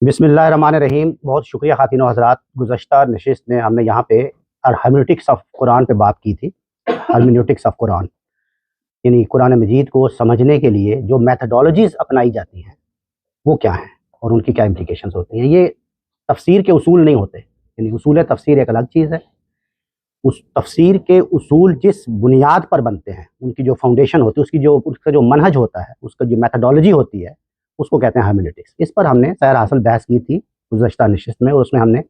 बिस्मिल्लाहिर्रहमानिर्रहीम। बहुत शुक्रिया ख़ातिन व हज़रात। गुज़श्ता नशिस्त में हमने यहाँ पे हर्मेनेटिक्स ऑफ कुरान पे बात की थी। हर्मेनेटिक्स ऑफ कुरान यानी कुरान मजीद को समझने के लिए जो मेथडोलॉजीज़ अपनाई जाती हैं वो क्या हैं और उनकी क्या इम्प्लिकेशंस होती हैं। ये तफसीर के उसूल नहीं होते, यानी उसूल तफसीर एक अलग चीज़ है। उस तफसीर के उसूल जिस बुनियाद पर बनते हैं, उनकी जो फाउंडेशन होती है, उसका जो मनहज होता है, उसका जो मेथडोलॉजी होती है, उसको कहते हैं हर्मेनेटिक्स। इस पर हमने सैर हासिल बहस की थी गुज़श्ता नशिस्त में, और उसमें हमने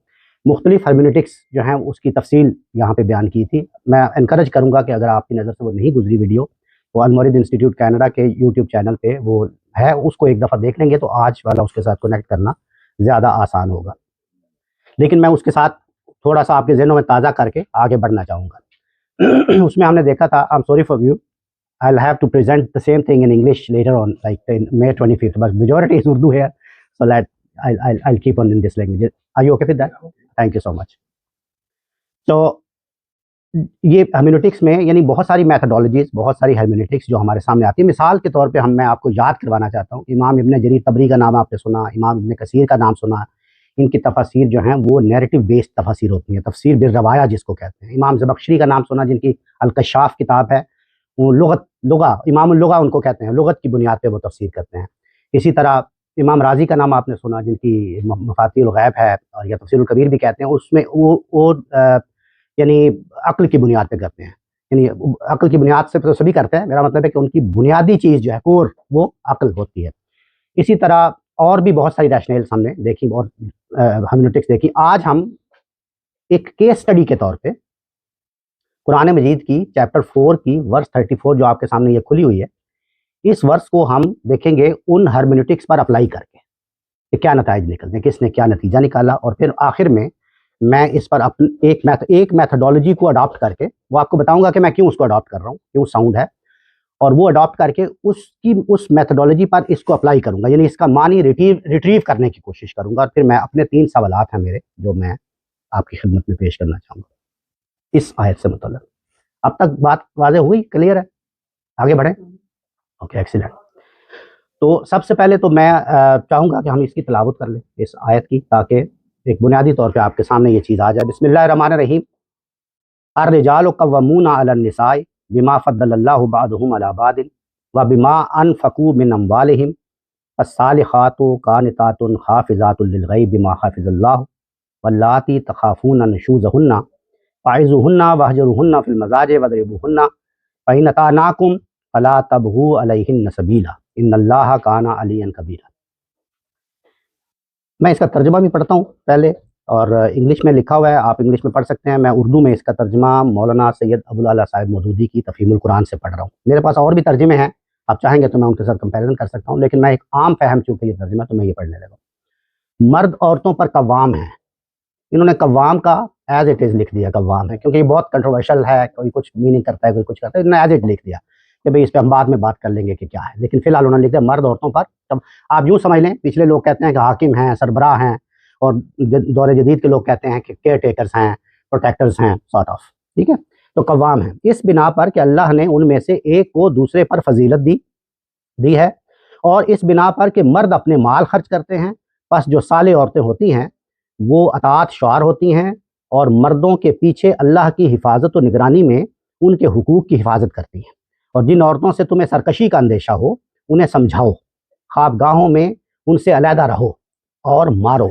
मुख्तलिफ हर्मेनेटिक्स जो हैं उसकी तफसील यहाँ पे बयान की थी। मैं इनकरेज करूँगा कि अगर आपकी नज़र से वो नहीं गुजरी वीडियो, वो अल-मुरीद इंस्टीट्यूट कनाडा के यूट्यूब चैनल पे वो है, उसको एक दफ़ा देख लेंगे तो आज वाला उसके साथ कनेक्ट करना ज़्यादा आसान होगा। लेकिन मैं उसके साथ थोड़ा सा आपके ज़हनों में ताज़ा करके आगे बढ़ना चाहूँगा। उसमें हमने देखा था, I am sorry for you, I'll have to present the same thing in English later on, like in May 25th. But majority is Urdu here, so I'll keep on in this language. Are you okay with that? Thank you so much. तो ये hermeneutics में यानी बहुत सारी methodologies, बहुत सारी hermeneutics जो हमारे सामने आती है। मिसाल के तौर पे मैं आपको याद करवाना चाहता हूँ, इमाम इब्न जरीर तबरी का नाम आपने सुना, इमाम इब्न कसीर का नाम सुना। इनकी तफसीर जो हैं वो नैरेटिव बेस्ड तफसीर होती हैं, तफसीर बिल रवाया जिसको कहते हैं। इमाम ज़बख्शरी का नाम सुना, जिनकी अल-कशाफ किताब है, वो लुगा इमामुल लुगा उनको कहते हैं, लुगत की बुनियाद पे वो तफसीर करते हैं। इसी तरह इमाम राज़ी का नाम आपने सुना, जिनकी मफातिहुल गैब है और या तफसीरुल कबीर भी कहते हैं। उसमें वो यानी अक्ल की बुनियाद पे करते हैं, यानी अक्ल की बुनियाद से तो सभी करते हैं, मेरा मतलब है कि उनकी बुनियादी चीज़ जो है कोर, वो अक्ल होती है। इसी तरह और भी बहुत सारी रैशनल्स हमने देखी और हर्मेनेटिक्स देखी। आज हम एक केस स्टडी के तौर पे कुरान मजीद की चैप्टर 4 की वर्स 34 जो आपके सामने ये खुली हुई है, इस वर्स को हम देखेंगे उन हर्मेनेटिक्स पर अप्लाई करके कि क्या नताइज निकलते हैं, किसने क्या नतीजा निकाला, और फिर आखिर में मैं इस पर एक मैथडोलॉजी को अडॉप्ट करके वो आपको बताऊंगा कि मैं क्यों उसको अडॉप्ट कर रहा हूँ, क्यों साउंड है, और वो अडॉप्ट करके उस मैथडोलॉजी पर इसको अप्लाई करूंगा, यानी इसका मानी रिट्रीव करने की कोशिश करूंगा। और फिर मैं अपने 3 सवालात हैं मेरे, जो मैं आपकी खिदमत में पेश करना चाहूँगा इस आयत से मुतल्लिक़। अब तक बात वाज़ेह हुई, क्लियर है? आगे बढ़ें? Okay, excellent. तो सबसे पहले तो मैं चाहूँगा कि हम इसकी तिलावत कर लें, इस आयत की, ताकि एक बुनियादी तौर पे आपके सामने ये चीज़ आ जाए। बिस्मिल्लाहिर्रहमानिर्रहीम। अर्रिजालु कव्वमूना अलन निसाई बिमा फद्दलल्लाहु बअदहुम अला बादिन व बिमा अनफकू मिन अम्वालिहिम अस्सालिहातु कानितातुन हाफिज़ातुन लिलगैब बिमा हफ़िज़ल्लाहु वल्लाती तखाफूना नुशूज़हुन्ना फ़ाइज़ूहुन्ना वहजुरूहुन्ना फ़िल मज़ाजिअ वज़रिबूहुन्ना फ़इन अताअनाकुम फ़ला तबगू अलैहिन्ना सबीला इन्नल्लाहा काना अलिय्यन कबीरा। मैं इसका तर्जुमा भी पढ़ता हूँ पहले, और इंग्लिश में लिखा हुआ है, आप इंग्लिश में पढ़ सकते हैं। मैं उर्दू में इसका तर्जुमा मौलाना सैयद अबुल आला साहिब मौदूदी की तफ़हीमुल कुरान से पढ़ रहा हूँ। मेरे पास और भी तर्जुमे हैं, आप चाहेंगे तो मैं उनके साथ कंपैरिजन कर सकता हूँ, लेकिन मैं एक आम फ़हम चूँकि ये तर्जुमा, तो मैं ये पढ़ने लगा। मर्द औरतों पर कव्वाम हैं, इन्होंने कव्वाम का एज इट इज़ लिख दिया, कव्वाम है, क्योंकि ये बहुत कंट्रोवर्शियल है, कोई कुछ मीनिंग करता है, कोई कुछ करता है, इन्होंने एज इट लिख दिया कि भाई इस पर हम बाद में बात कर लेंगे कि क्या है, लेकिन फिलहाल उन्होंने लिख दिया मर्द औरतों पर। तब आप यूँ समझ लें, पिछले लोग कहते हैं कि हाकिम हैं, सरबराह हैं, और दौर जदीद के लोग कहते हैं कि केयर टेकर्स हैं, प्रोटेक्टर्स हैं, सॉर्ट ऑफ, ठीक है। तो कव्वाम है इस बिना पर कि अल्लाह ने उनमें से एक को दूसरे पर फजीलत दी है, और इस बिना पर कि मर्द अपने माल खर्च करते हैं, बस जो साले औरतें होती हैं वो अताअत शुआर होती हैं और मर्दों के पीछे अल्लाह की हिफाजत और निगरानी में उनके हुकूक की हिफाजत करती हैं। और जिन औरतों से तुम्हें सरकशी का अंदेशा हो उन्हें समझाओ, ख्वाबगाहों में उनसे अलहदा रहो और मारो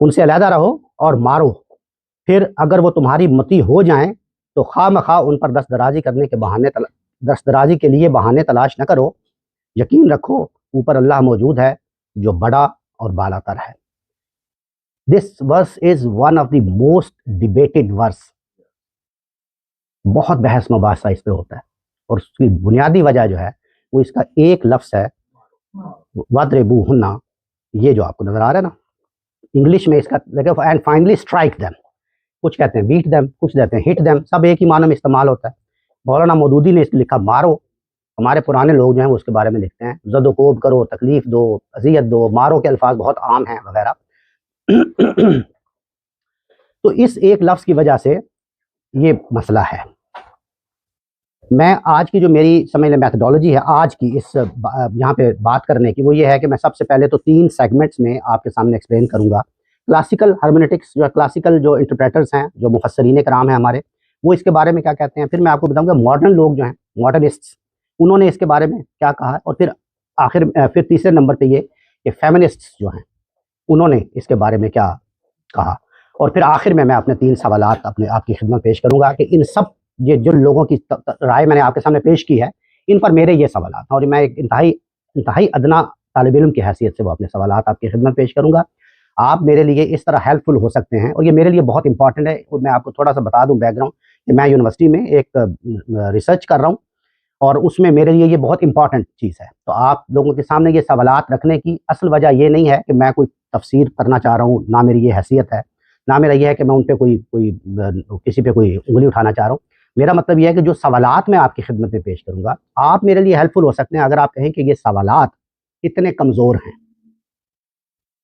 उनसे अलहदा रहो और मारो, फिर अगर वो तुम्हारी मती हो जाएं तो खामखा उन पर दस्तदराजी के लिए बहाने तलाश न करो। यकीन रखो ऊपर अल्लाह मौजूद है जो बड़ा और बालातर है। This verse is one of the most debated verse. बहुत बहस मुबासा इस पे होता है, और उसकी बुनियादी वजह जो है वो इसका एक लफ्ज़ है, वद्रिबूहुन्ना। ये जो आपको नजर आ रहा है ना, इंग्लिश में इसका देखो, एंड फाइनली स्ट्राइक देम। कुछ कहते हैं बीट देम, कुछ कहते हैं हिट देम, सब एक ही मानो में इस्तेमाल होता है। मौलाना मौदूदी ने इसको लिखा मारो। हमारे पुराने लोग जो हैं वो उसके बारे में लिखते हैं ज़द-ओ-कोब करो, तकलीफ दो, अजियत दो, मारो के अल्फाज बहुत आम हैं वगैरह। तो इस एक लफ्ज़ की वजह से ये मसला है। मैं आज की जो मेरी समझ लें मैथडोलॉजी है आज की इस यहाँ पे बात करने की, वो ये है कि मैं सबसे पहले तो 3 सेगमेंट्स में आपके सामने एक्सप्लेन करूँगा। क्लासिकल हर्मेनेटिक्स जो क्लासिकल जो इंटरप्रेटर्स हैं, जो मुफस्सरीन कराम हैं हमारे, वो इसके बारे में क्या कहते हैं। फिर मैं आपको बताऊँगा मॉडर्न लोग जो हैं, मॉडर्निस्ट्स, उन्होंने इसके बारे में क्या कहा। और फिर फिर तीसरे नंबर पे ये कि फेमिनिस्ट्स जो हैं, उन्होंने इसके बारे में क्या कहा। और फिर आखिर में मैं अपने 3 सवालात अपने आपकी खिदमत पेश करूँगा कि इन सब ये जो लोगों की राय मैंने आपके सामने पेश की है, इन पर मेरे ये सवालात हैं और मैं एक इंतहाई इंतहाई अदना तालिब इल्म की हैसियत से वो अपने सवालात आपकी खिदमत पेश करूँगा। आप मेरे लिए इस तरह हेल्पफुल हो सकते हैं और ये मेरे लिए बहुत इंपॉर्टेंट है। और मैं आपको थोड़ा-सा बता दूँ बैकग्राउंड कि मैं यूनिवर्सिटी में एक रिसर्च कर रहा हूँ और उसमें मेरे लिए ये बहुत इंपॉर्टेंट चीज़ है। तो आप लोगों के सामने ये सवालात रखने की असल वजह ये नहीं है कि मैं कोई तफसीर करना चाह रहा हूँ, ना मेरी ये हैसियत है, ना मेरा ये है कि मैं उन पे कोई कोई किसी पे कोई उँगली उठाना चाह रहा हूँ। मेरा मतलब ये है कि जो सवालात मैं आपकी खिदमत में पेश करूँगा, आप मेरे लिए हेल्पफुल हो सकते हैं अगर आप कहें कि ये सवालात कितने कमज़ोर हैं,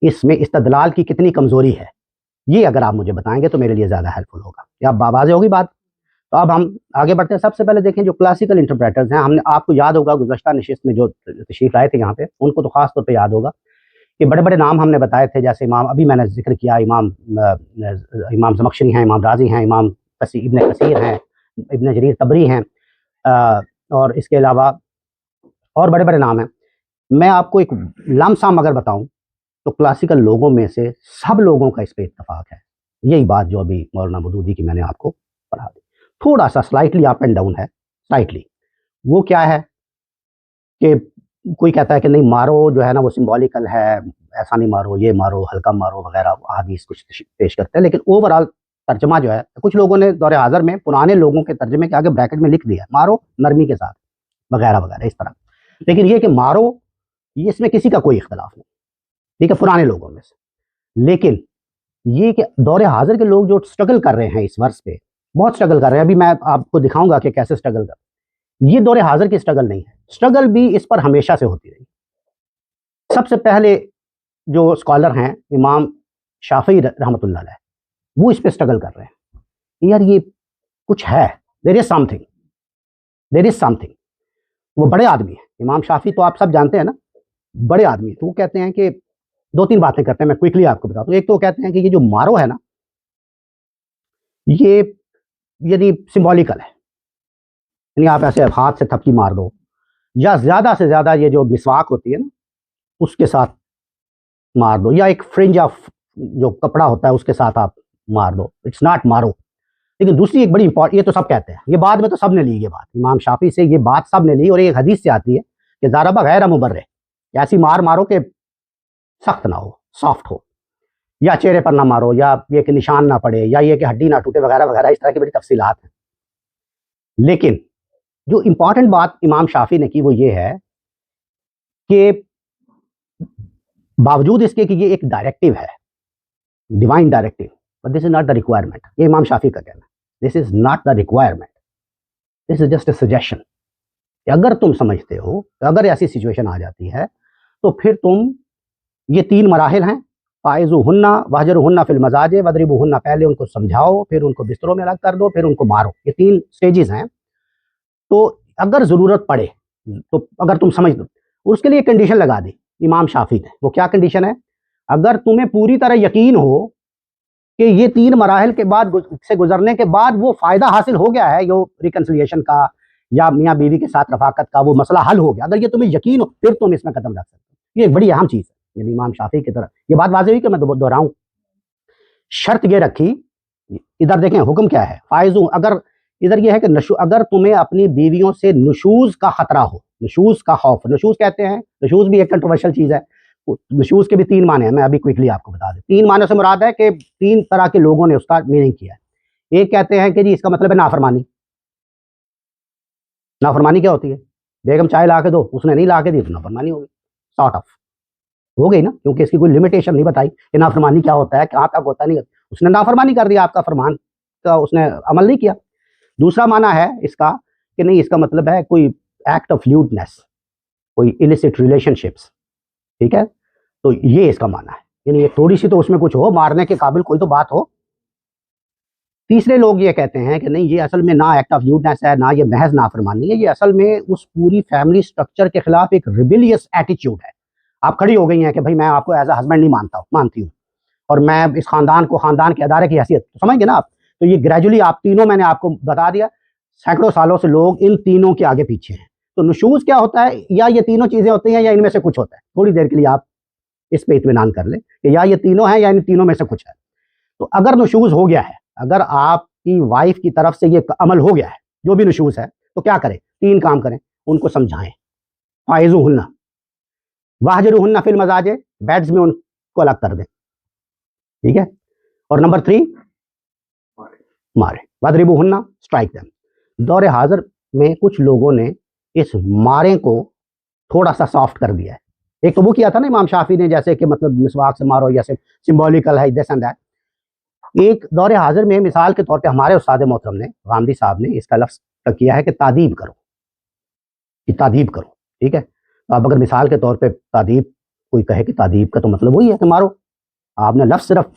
इसमें इस्तदलाल की कितनी कमज़ोरी है। ये अगर आप मुझे बताएँगे तो मेरे लिए ज़्यादा हेल्पफुल होगा। क्या वाज़ेह होगी बात? तो अब हम आगे बढ़ते हैं। सबसे पहले देखें जो क्लासिकल इंटरप्रेटर्स हैं, हमने आपको याद होगा गुज़श्ता नशिस्त में जो तशरीफ़ लाए थे यहाँ पे, उनको तो ख़ास तौर पे याद होगा कि बड़े-बड़े नाम हमने बताए थे, जैसे इमाम, अभी मैंने ज़िक्र किया, इमाम ज़मख़शरी हैं, इमाम राज़ी हैं, इमाम इब्न कसीर हैं, इब्न जरीर तबरी हैं, और इसके अलावा और बड़े-बड़े नाम हैं। मैं आपको एक लमसम अगर बताऊँ तो क्लासिकल लोगों में से सब लोगों का इस पे इत्तेफ़ाक है। यही बात जो अभी मौलाना मौदूदी की मैंने आपको पढ़ा दी। थोड़ा-सा स्लाइटली अप एंड डाउन है, स्लाइटली। वो क्या है कि कोई कहता है कि नहीं मारो जो है ना वो सिंबॉलिकल है, ऐसा नहीं मारो, ये मारो, हल्का मारो वगैरह अहादीस कुछ पेश करते हैं। लेकिन ओवरऑल तर्जुमा जो है, कुछ लोगों ने दौर हाज़िर में पुराने लोगों के तर्जुमे के आगे ब्रैकेट में लिख दिया, मारो नरमी के साथ, वगैरह-वगैरह इस तरह। लेकिन ये कि मारो, ये इसमें किसी का कोई इख्तिलाफ नहीं, ठीक है, पुराने लोगों में से। लेकिन ये कि दौर हाज़िर के लोग जो स्ट्रगल कर रहे हैं इस वर्ष पे, बहुत स्ट्रगल कर रहे हैं। अभी मैं आपको दिखाऊँगा कि कैसे स्ट्रगल कर, ये दौर हाज़िर की स्ट्रगल नहीं है, स्ट्रगल भी इस पर हमेशा से होती रही। सबसे पहले जो स्कॉलर हैं इमाम शाफ़ी रहमतुल्लाह अलैह, वो इस पे स्ट्रगल कर रहे हैं। यार ये कुछ है, there is something, there is something. वो बड़े आदमी हैं, इमाम शाफ़ी तो आप सब जानते हैं ना, बड़े आदमी। तो वो कहते हैं कि 2-3 बातें करते हैं, मैं क्विकली आपको बताता हूँ। एक तो वो कहते हैं कि ये जो मारो है ना, ये यदि सिंबॉलिकल है, यानी आप ऐसे हाथ से थपकी मार दो या ज़्यादा से ज़्यादा ये जो मिसवाक होती है ना, उसके साथ मार दो, या एक फ्रिंज ऑफ जो कपड़ा होता है उसके साथ आप मार दो, इट्स नॉट मारो। लेकिन दूसरी एक बड़ी इंपॉर्टेंट, ये तो सब कहते हैं, ये बाद में तो सब ने ली ये बात, इमाम शाफी से ये बात सब ने ली और एक हदीस से आती है कि ज़ारबा गैर मुबर्रे, ऐसी मार मारो कि सख्त ना हो, सॉफ्ट हो, या चेहरे पर ना मारो, या ये कि निशान ना पड़े, या ये कि हड्डी ना टूटे, वगैरह वगैरह, इस तरह की बड़ी तफसीलात हैं। लेकिन जो इंपॉर्टेंट बात इमाम शाफी ने की वो ये है कि बावजूद इसके कि ये एक डायरेक्टिव है, divine directive, but this is not the requirement. ये इमाम शाफी का कहना है, this is not the requirement, this is just a suggestion. अगर तुम समझते हो, अगर ऐसी सिचुएशन आ जाती है तो फिर तुम, ये 3 मराहिल हैं, फ़ाइज़ुहुन्ना वहजुरुहुन्ना फिल मज़ाजिज़ वदरिबुहुन्ना, पहले उनको समझाओ, फिर उनको बिस्तरों में अलग कर दो, फिर उनको मारो। ये 3 स्टेजेस हैं। तो अगर ज़रूरत पड़े, तो अगर तुम समझ लो, उसके लिए कंडीशन लगा दी इमाम शाफी ने। वो क्या कंडीशन है? अगर तुम्हें पूरी तरह यकीन हो कि ये 3 मराहिल के बाद से गुजरने के बाद वो फ़ायदा हासिल हो गया है, जो रिकन्सिलिएशन का या मियाँ बीवी के साथ रफ़ाकत का, वो मसला हल हो गया, अगर ये तुम्हें यकीन हो, फिर तुम इसमें कदम रख सकते हो। ये एक बड़ी अहम चीज़ है। यानी इमाम शाफी की तरह ये बात वाज़ेह हुई कि मैं दोहराऊँ। शर्त ये रखी, इधर देखें हुक्म क्या है, फ़ाइज़ु, अगर इधर ये है कि अगर तुम्हें अपनी बीवियों से नुशूज़ का खतरा हो, नुशूज़ का खौफ, नुशूज़ कहते हैं, नुशूज़ भी एक कंट्रोवर्शियल चीज़ है। नुशूज़ के भी 3 माने हैं, मैं अभी क्विकली आपको बता दूं। 3 मानों से मुराद है कि 3 तरह के लोगों ने उसका मीनिंग किया है। एक कहते हैं कि जी इसका मतलब है नाफरमानी। नाफरमानी क्या होती है? बेगम चाय ला के दो, उसने नहीं ला के दी तो नाफरमानी हो गई, सॉर्ट ऑफ हो गई ना, क्योंकि इसकी कोई लिमिटेशन नहीं बताई कि नाफरमानी क्या होता है, कहाँ तक होता नहीं। उसने नाफरमानी कर दिया, आपका फरमान का उसने अमल नहीं किया। दूसरा माना है इसका कि नहीं, इसका मतलब है कोई एक्ट ऑफ ल्यूडनेस, कोई इलिसिट रिलेशनशिप्स, ठीक है। तो ये इसका माना है, यानी ये थोड़ी सी तो उसमें कुछ हो, मारने के काबिल कोई तो बात हो। तीसरे लोग ये कहते हैं कि नहीं, ये असल में ना एक्ट ऑफ ल्यूडनेस है, ना ये महज नाफरमानी है, ये असल में उस पूरी फैमिली स्ट्रक्चर के खिलाफ एक रिबिलियस एटीट्यूड है। आप खड़ी हो गई हैं कि भाई मैं आपको एज अ हस्बैंड नहीं मानती हूँ, और मैं इस खानदान को खानदान के अदारे की हैसियत, समझ गए ना आप। तो ये ग्रेजुअली आप तीनों, मैंने आपको बता दिया, सैकड़ों सालों से लोग इन तीनों के आगे पीछे हैं। तो नुशूज क्या होता है, या ये तीनों चीजें होती हैं या इनमें से कुछ होता है। थोड़ी देर के लिए आप इस पे इत्मीनान कर लें कि या ये तीनों हैं या इन तीनों में से कुछ है। तो अगर नुशूज हो गया है, अगर आपकी वाइफ की तरफ से ये अमल हो गया है, जो भी नुशूज है, तो क्या करें, 3 काम करें, उनको समझाएं, फाइजुहुन्ना वाहजरुहुन्ना फिल मजाजे, बेड्स में उनको अलग कर दें, ठीक है। और नंबर 3, मारे, वदरिबुहुन्ना, स्ट्राइक देम। दौरे हाजिर में कुछ लोगों ने इस मारे को थोड़ा सा सॉफ्ट कर दिया है। एक तो वो किया था ना इमाम शाफी ने, जैसे कि मतलब मिसवाक से मारो, या सिंबॉलिकल है दिस एंड दैट। एक दौरे हाजिर में मिसाल के तौर पे हमारे उस्ताद मोहतरम ने, गांधी साहब ने इसका लफ्ज किया है कि तादीब करो, कि तादीब करो, ठीक है। तो अब अगर मिसाल के तौर पे तादीब कोई कहे कि तादीब का तो मतलब वही है कि मारो, आपने लफ्ज सिर्फ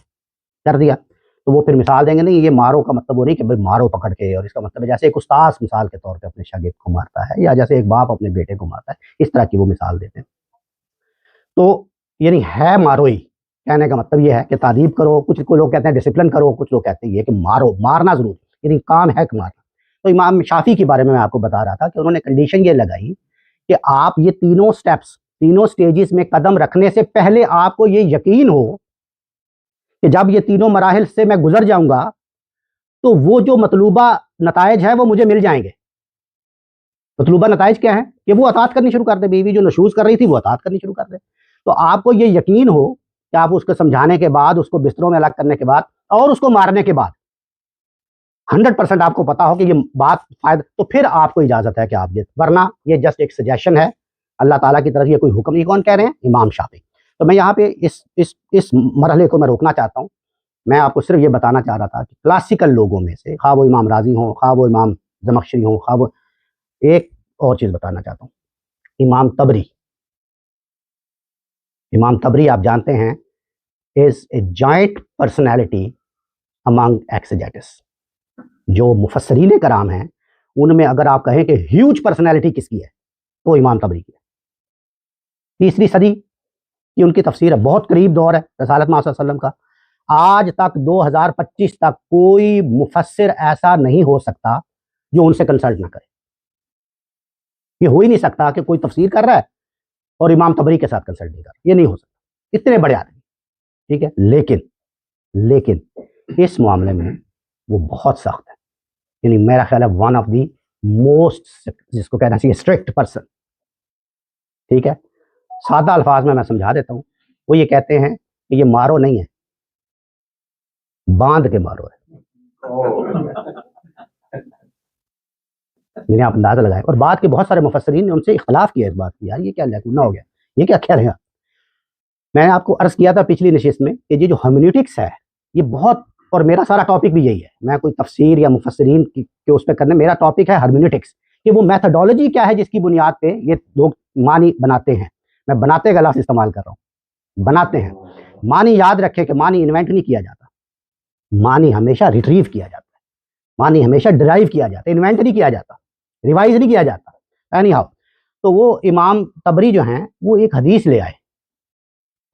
कर दिया, तो वो फिर मिसाल देंगे नहीं, ये मारो का मतलब वो नहीं कि भाई मारो पकड़ के, और इसका मतलब जैसे एक उस्ताद मिसाल के तौर पे अपने शागिर्द को मारता है, या जैसे एक बाप अपने बेटे को मारता है, इस तरह की वो मिसाल देते हैं। तो यानी है मारो ही, कहने का मतलब ये है कि तादीब करो। कुछ को लोग कहते हैं डिसिप्लिन करो, कुछ लोग कहते हैं ये कि मारो, मारना जरूर, यानी काम है कि मारना। तो इमाम शाफी के बारे में मैं आपको बता रहा था कि उन्होंने कंडीशन ये लगाई कि आप ये तीनों स्टेप्स, तीनों स्टेजेस में कदम रखने से पहले आपको ये यकीन हो कि जब ये तीनों मराहिल से मैं गुजर जाऊंगा तो वो जो मतलूबा नताइज है वो मुझे मिल जाएंगे। मतलूबा नताइज क्या है कि वो अतात करनी शुरू कर दे, बीवी जो नशूज कर रही थी वो अतात करनी शुरू कर दे। तो आपको ये यकीन हो कि आप उसको समझाने के बाद, उसको बिस्तरों में अलग करने के बाद और उसको मारने के बाद 100% आपको पता हो कि ये बात फायदा, तो फिर आपको इजाजत है कि आप ये, वरना ये जस्ट एक सजेशन है अल्लाह ताला की तरफ, ये कोई हुक्म नहीं। कौन कह रहे हैं? इमाम शाफी। तो मैं यहाँ पे इस मरहले को मैं रोकना चाहता हूँ। मैं आपको सिर्फ ये बताना चाह रहा था कि क्लासिकल लोगों में से, खा वो इमाम राजी हो, खा वो इमाम जमख्शरी हो, खा वो, एक और चीज बताना चाहता हूँ, इमाम तबरी। इमाम तबरी आप जानते हैं is a joint personality among exegetes. जो मुफस्सरीन कराम हैं उनमें अगर आप कहें कि ह्यूज पर्सनैलिटी किसकी है तो इमाम तबरी की है। 3री सदी की उनकी तफसीर है, बहुत करीब दौर है रसालत मोहम्मद सल्लल्लाहु अलैहि वसल्लम का। आज तक 2025 तक कोई मुफस्सिर ऐसा नहीं हो सकता जो उनसे कंसल्ट ना करे। ये हो ही नहीं सकता कि कोई तफसीर कर रहा है और इमाम तबरी के साथ कंसल्ट नहीं कर रहा, ये नहीं हो सकता, इतने बड़े आदमी, ठीक है। लेकिन इस मामले में वो बहुत सख्त है, यानी मेरा ख्याल है वन ऑफ दी मोस्ट, जिसको कहना चाहिए स्ट्रिक्ट पर्सन, ठीक है। सादा अल्फाज में मैं समझा देता हूँ। वो ये कहते हैं कि ये मारो नहीं है, बांध के मारो है, आप अंदाजा लगाए। और बात के बहुत सारे मुफस्सरीन ने उनसे इख्तलाफ किया इस बात की, यार ये क्या लैकुना हो गया, ये क्या कह रहे हैं। मैंने आपको अर्ज किया था पिछली नशिस्त में कि ये जो हर्मेन्यूटिक्स है ये बहुत, और मेरा सारा टॉपिक भी यही है, मैं कोई तफसीर या मुफस्सरीन के उस पर करने, मेरा टॉपिक है हर्मेन्यूटिक्स, कि वो मेथडोलॉजी क्या है जिसकी बुनियाद पे ये लोग मानी बनाते हैं। मैं बनाते का लफ्ज़ इस्तेमाल कर रहा हूँ, बनाते हैं। मानी याद रखें कि मानी इन्वेंट नहीं किया जाता, मानी हमेशा रिट्रीव किया जाता है, मानी हमेशा डिराइव किया जाता है, इन्वेंट नहीं किया जाता, रिवाइज नहीं किया जाता। एनी हाउ, तो वो इमाम तबरी जो हैं वो एक हदीस ले आए।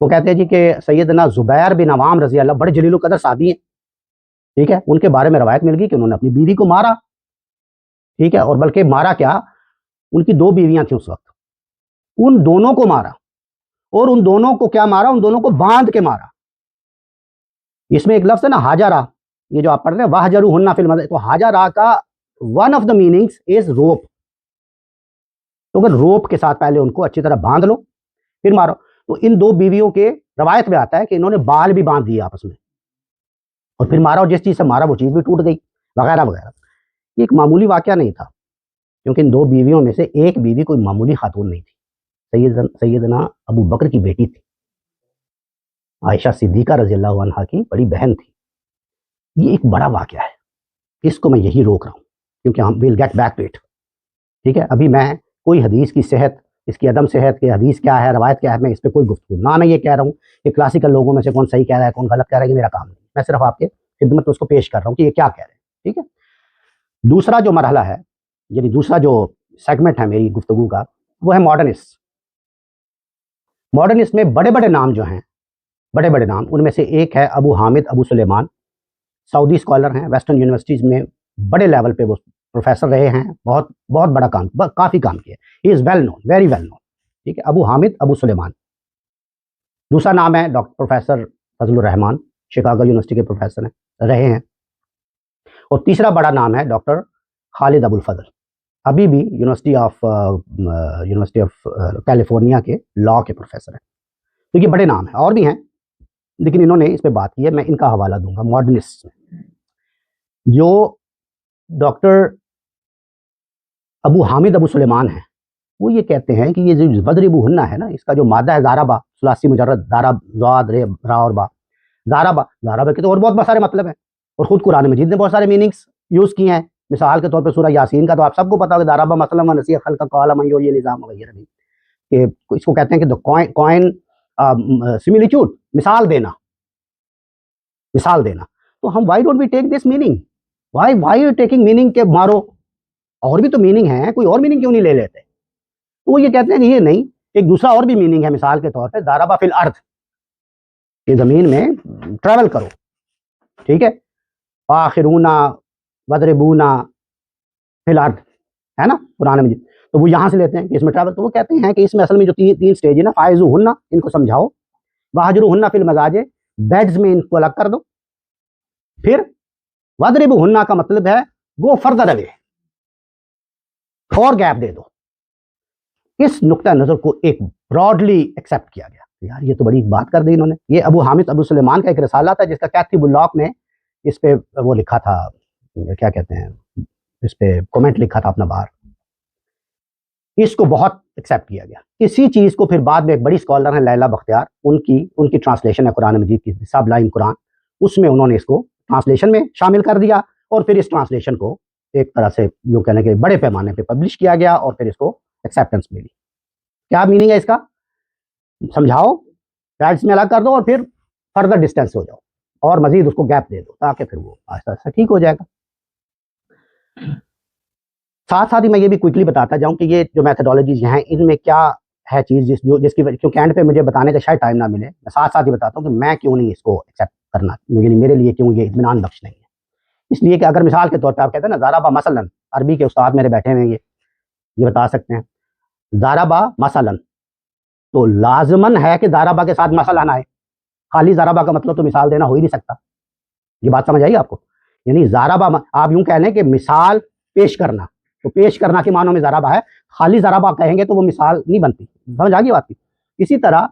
वो कहते हैं जी कि सैयदना जुबैर बिन अवाम रजी अल्लाह, बड़े जलील कदर साहबी हैं, ठीक है। उनके बारे में रवायत मिल गई कि उन्होंने अपनी बीवी को मारा, ठीक है। और बल्कि मारा क्या, उनकी 2 बीवियां थी उस वक्त, उन दोनों को मारा, और उन दोनों को क्या मारा, उन दोनों को बांध के मारा। इसमें एक लफ्ज है ना हाजरा, ये जो आप पढ़ रहे हैं वाहजरुहुन्ना फिल मज़ाजिक, तो हाजरा का one of the meanings is rope. तो अगर रोप के साथ पहले उनको अच्छी तरह बांध लो फिर मारो। तो इन 2 बीवियों के रवायत में आता है कि इन्होंने बाल भी बांध दिए आपस में और फिर मारा, और जिस चीज से मारा वो चीज भी टूट गई, वगैरह वगैरह। ये एक मामूली वाकया नहीं था, क्योंकि इन 2 बीवियों में से एक बीवी कोई मामूली खातून नहीं थी, सैयदना अबू बकर की बेटी थी, आयशा सिद्दीका रजी अल्लाह अन्हा की बड़ी बहन थी। ये एक बड़ा वाकया है, इसको मैं यही रोक रहा हूँ क्योंकि हम will get back to it, ठीक है। अभी मैं कोई हदीस की सेहत, इसकी अदम सेहत की, हदीस क्या है, रवायत क्या है, मैं इस पर कोई गुफ्तगू ना, मैं ये कह रहा हूँ कि क्लासिकल लोगों में से कौन सही कह रहा है कौन गलत कह रहा है, ये मेरा काम नहीं। मैं सिर्फ आपके खिदमत में उसको पेश कर रहा हूँ कि ये क्या कह रहे हैं, ठीक है। दूसरा जो मरहला है, यानी दूसरा जो सेगमेंट है मेरी गुफ्तगू का, वो है मॉडर्निस्ट। मॉडर्निस्ट में बड़े बड़े नाम जो हैं, बड़े बड़े नाम, उनमें से एक है अबू हामिद अबू सुलेमान। सऊदी स्कॉलर हैं, वेस्टर्न यूनिवर्सिटीज़ में बड़े लेवल पे वो प्रोफेसर रहे हैं, बहुत बहुत बड़ा काम, काफ़ी काम किया। He is well known, very well known, ठीक है, अबू हामिद अबू सुलेमान। दूसरा नाम है doctor professor Fazlur Rahman, Chicago university के प्रोफेसर हैं, रहे हैं। और तीसरा बड़ा नाम है डॉक्टर खालिद अबुल फजल, अभी भी यूनिवर्सिटी ऑफ कैलिफोर्निया के लॉ के प्रोफेसर हैं। तो ये बड़े नाम हैं, और भी हैं, लेकिन इन्होंने इस पे बात की है, मैं इनका हवाला दूंगा। मॉडर्निस्ट में जो डॉक्टर अबू हामिद अबू सुलेमान हैं, वो ये कहते हैं कि ये जो वदरिबू हुन्ना है ना, इसका जो मादा है ज़ाराबा, सुलासी मुजर्रद, दारा ज़ाद रे रा और बा, ज़ाराबा के तो और बहुत सारे मतलब हैं, और ख़ुद कुरान मजीद ने बहुत सारे मीनिंग्स यूज़ किए हैं। मिसाल के तौर पे सूरह यासीन का तो आप सबको पता होगा, दाराबा मसलन व नसीह खल्क़ क़ाल मन युह्यिल इज़ाम वग़ैरह भी, कि इसको कहते हैं कि द कॉइन सिमिलिट्यूड, मिसाल देना, मिसाल देना। तो हम why don't we take this meaning, why you taking meaning के मारो, और भी तो मीनिंग है, कोई और मीनिंग क्यों नहीं ले लेते। तो वो ये कहते हैं कि ये नहीं, एक दूसरा और भी मीनिंग है। मिसाल के तौर पे दाराबा फिल अर्थ, कि ज़मीन में ट्रैवल करो, ठीक है, आखिरूना वदरिबूना फिल अर्थ, है ना कुरान में। तो वो यहाँ से लेते हैं कि इसमें ट्रैवल, तो वो कहते हैं कि इसमें असल में जो तीन स्टेज है ना, फाइजू हुन्ना, इनको समझाओ, वाहजरू हुन्ना फिल मजाजे, बेड्स में इनको अलग कर दो, फिर वदरिबू हुन्ना का मतलब है गो फर्दर अवे, और गैप दे दो। इस नुक्ता नज़र को एक ब्रॉडली एक्सेप्ट किया गया। यार ये तो बड़ी बात कर दी इन्होंने। ये अबू हामिद अबू सुलेमान का एक रिसाला था, जिसका कैथी बुल्लॉक ने इस पे वो लिखा था, क्या कहते हैं, इस पे कमेंट लिखा था अपना बाहर। इसको बहुत एक्सेप्ट किया गया। इसी चीज़ को फिर बाद में एक बड़ी स्कॉलर है लैला बख्तियार, उनकी ट्रांसलेशन है कुरान मजीद की, सब लाइन कुरान, उसमें उन्होंने इसको ट्रांसलेशन में शामिल कर दिया, और फिर इस ट्रांसलेशन को एक तरह से यूँ कहने के बड़े पैमाने पे पब्लिश किया गया, और फिर इसको एक्सेप्टेंस मिली। क्या मीनिंग है इसका, समझाओ, पैड्स में अलग कर दो, और फिर फर्दर डिस्टेंस हो जाओ, और मजीद उसको गैप दे दो, ताकि फिर वो आहिस्ता आहिस्ता ठीक हो जाएगा। साथ साथ ही मैं ये भी क्विकली बताता जाऊं कि ये जो मैथडोलॉजीज हैं, इनमें क्या है चीज़ जिसकी क्योंकि एंड पे मुझे बताने का शायद टाइम ना मिले, मैं साथ साथ ही बताता हूँ कि मैं क्यों नहीं इसको एक्सेप्ट करना, मेरे लिए क्यों ये इत्मीनान बख्श नहीं है। इसलिए कि अगर मिसाल के तौर पर आप कहते हैं ना ज़ाराबा मसलन, अरबी के उस्ताद मेरे बैठे हुए, ये बता सकते हैं, ज़ाराबा मसलन, तो लाजमन है कि ज़ाराबा के साथ मसलन आए, खाली ज़ाराबा का मतलब तो मिसाल देना हो ही नहीं सकता। ये बात समझ आई आपको, यानी ज़ाराबा आप यूं कह लें कि मिसाल पेश करना, तो पेश करना के मानों में ज़राबा है, खाली ज़राबा कहेंगे तो वो मिसाल नहीं बनती। समझ आ गई बात की। इसी तरह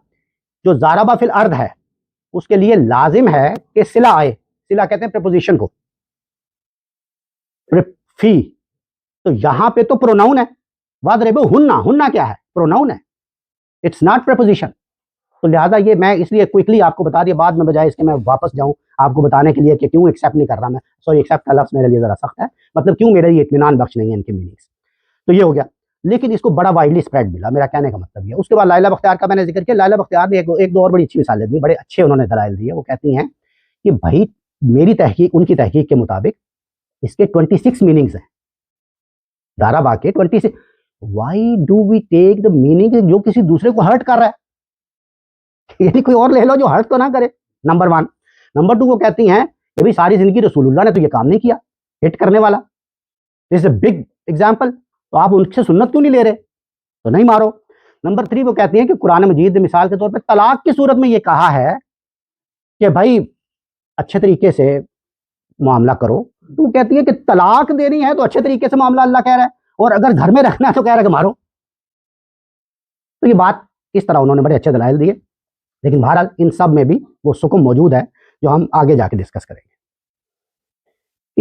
जो ज़राबा फिल अर्द है, उसके लिए लाजिम है कि सिला आए, सिला कहते हैं प्रीपोजिशन को, फी, तो यहां पे तो प्रोनाउन है, वदरिबू हुन्ना, हुन्ना क्या है, प्रोनाउन है, इट्स नॉट प्रीपोजिशन। तो लिहाजा ये मैं इसलिए क्विकली आपको बता दिया, बाद में बजाय इसके मैं वापस जाऊं आपको बताने के लिए कि क्यों एक्सेप्ट नहीं कर रहा मैं, सॉरी एक्सेप्ट का लफ्ज़ मेरे लिए ज़रा सख्त है, मतलब क्यों मेरे लिए इत्मीनान बख्श नहीं है इनके मीनिंग्स। तो ये हो गया, लेकिन इसको बड़ा वाइडली स्प्रेड मिला, मेरा कहने का मतलब ये। उसके बाद लैला बख्तियार का मैंने जिक्र किया, लैला बख्तियार ने एक दो और बड़ी अच्छी मिसालें दी, बड़े अच्छे उन्होंने दलाइल दिए। वो कहती हैं कि भाई मेरी तहकीक, उनकी तहकीक के मुताबिक इसके 26 मीनिंग्स हैं, दाराबा के 26। Why do we take the meaning जो किसी दूसरे को हर्ट कर रहा है, यानी कोई और ले लो जो हर्ट तो ना करे, नंबर 1। नंबर 2 वो कहती हैं कि भाई सारी जिंदगी रसूलुल्लाह ने तो ये काम नहीं किया, हिट करने वाला, this is a big example, तो आप उनसे सुन्नत क्यों नहीं ले रहे, तो नहीं मारो। नंबर 3 वो कहती हैं कि कुरान मजीद ने मिसाल के तौर पे तलाक की सूरत में ये कहा है कि भाई अच्छे तरीके से मामला करो, तो वो कहती है कि तलाक देनी है तो अच्छे तरीके से मामला अल्लाह कह रहा है, और अगर घर में रखना है तो कह रहा है कि मारो। तो ये बात इस तरह उन्होंने बड़े अच्छे दलाइल दिए, लेकिन बहरहाल इन सब में भी वो सुकून मौजूद है जो हम आगे जाके डिस्कस करेंगे।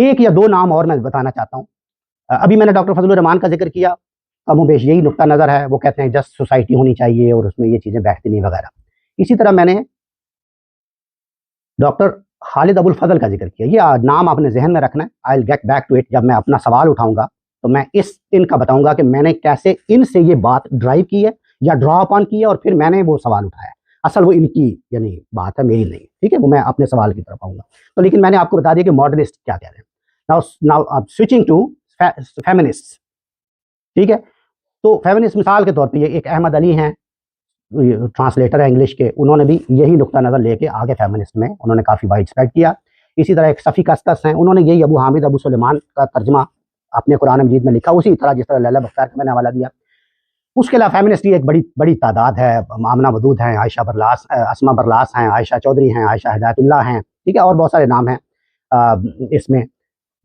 एक या दो नाम और मैं बताना चाहता हूँ। अभी मैंने डॉक्टर फजलुर रहमान का जिक्र किया, कमोबेश यही नुक्ता नज़र है, वो कहते हैं जस्ट सोसाइटी होनी चाहिए और उसमें ये चीज़ें बैठती नहीं वगैरह। इसी तरह मैंने डॉक्टर खालिद अबुल फजल का जिक्र किया, ये नाम आपने जहन में रखना है, I will get back to it. जब मैं अपना सवाल उठाऊंगा तो मैं इनका बताऊंगा कि मैंने कैसे इनसे ये बात ड्राइव की है या ड्रॉ अपॉन की है, और फिर मैंने वो सवाल उठाया। असल वो इनकी यानी बात है, मेरी नहीं, ठीक है, वो मैं अपने सवाल की तरफ आऊँगा। तो लेकिन मैंने आपको बता दिया कि मॉडर्निस्ट क्या कह रहे हैं। नाउ स्विचिंग टू फेमिनिस्ट, ठीक है। तो फेमिनिस्ट मिसाल के तौर पे ये एक अहमद अली हैं, ट्रांसलेटर है इंग्लिश के, उन्होंने भी यही नुक्ता नज़र लेके आगे फेमिनिस्ट में उन्होंने काफ़ी वाइड स्प्रेड किया। इसी तरह एक सफ़ी कस्तस हैं, उन्होंने यही अबू हामिद अबू सुलेमान का तर्जमा अपने कुरान मजीद में लिखा, उसी तरह जिस तरह लैला बख्तियार का मैंने हवाला दिया। उसके अलावा फेमिनिस्ट की एक बड़ी बड़ी तादाद है, आमना वदूद हैं, आयशा बरलास, असमा बरलास हैं, आयशा चौधरी हैं, आयशा हिदायतुल्लाह हैं, ठीक है, और बहुत सारे नाम हैं। इसमें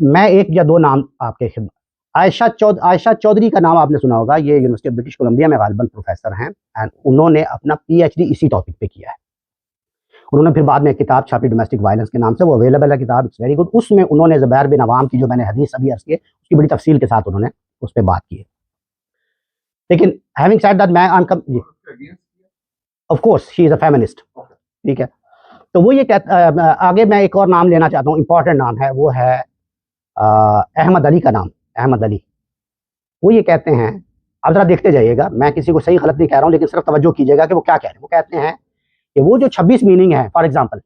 मैं एक या दो नाम आपके खिदमत, आयशा चौधरी का नाम आपने सुना होगा, ये यूनिवर्सिटी ऑफ ब्रिटिश कोलंबिया में गालिबन प्रोफेसर हैं, एंड उन्होंने अपना PhD इसी टॉपिक पे किया है। उन्होंने फिर बाद में एक किताब छापी डोमेस्टिक वायलेंस के नाम से, वो अवेलेबल है किताब, इट्स वेरी गुड। उसमें उन्होंने ज़ुबैर बिन अवाम की जो मैंने हदीस अभी अर्ज़ की उसकी बड़ी तफसील के साथ उन्होंने उस पर बात की है। लेकिन हैविंग सेड दैट, मैं of course she is a feminist, ठीक है। तो वो ये आगे मैं एक और नाम लेना चाहता हूँ, इंपॉर्टेंट नाम है, वो है अहमद अली का नाम, अहमद अली। वो ये कहते हैं, आप जरा देखते जाइएगा, मैं किसी को सही गलत नहीं कह रहा हूँ, लेकिन सिर्फ तवज्जो कीजिएगा कि वो क्या कह रहे हैं। वो कहते हैं कि वो जो 26 मीनिंग है, फॉर एग्जांपल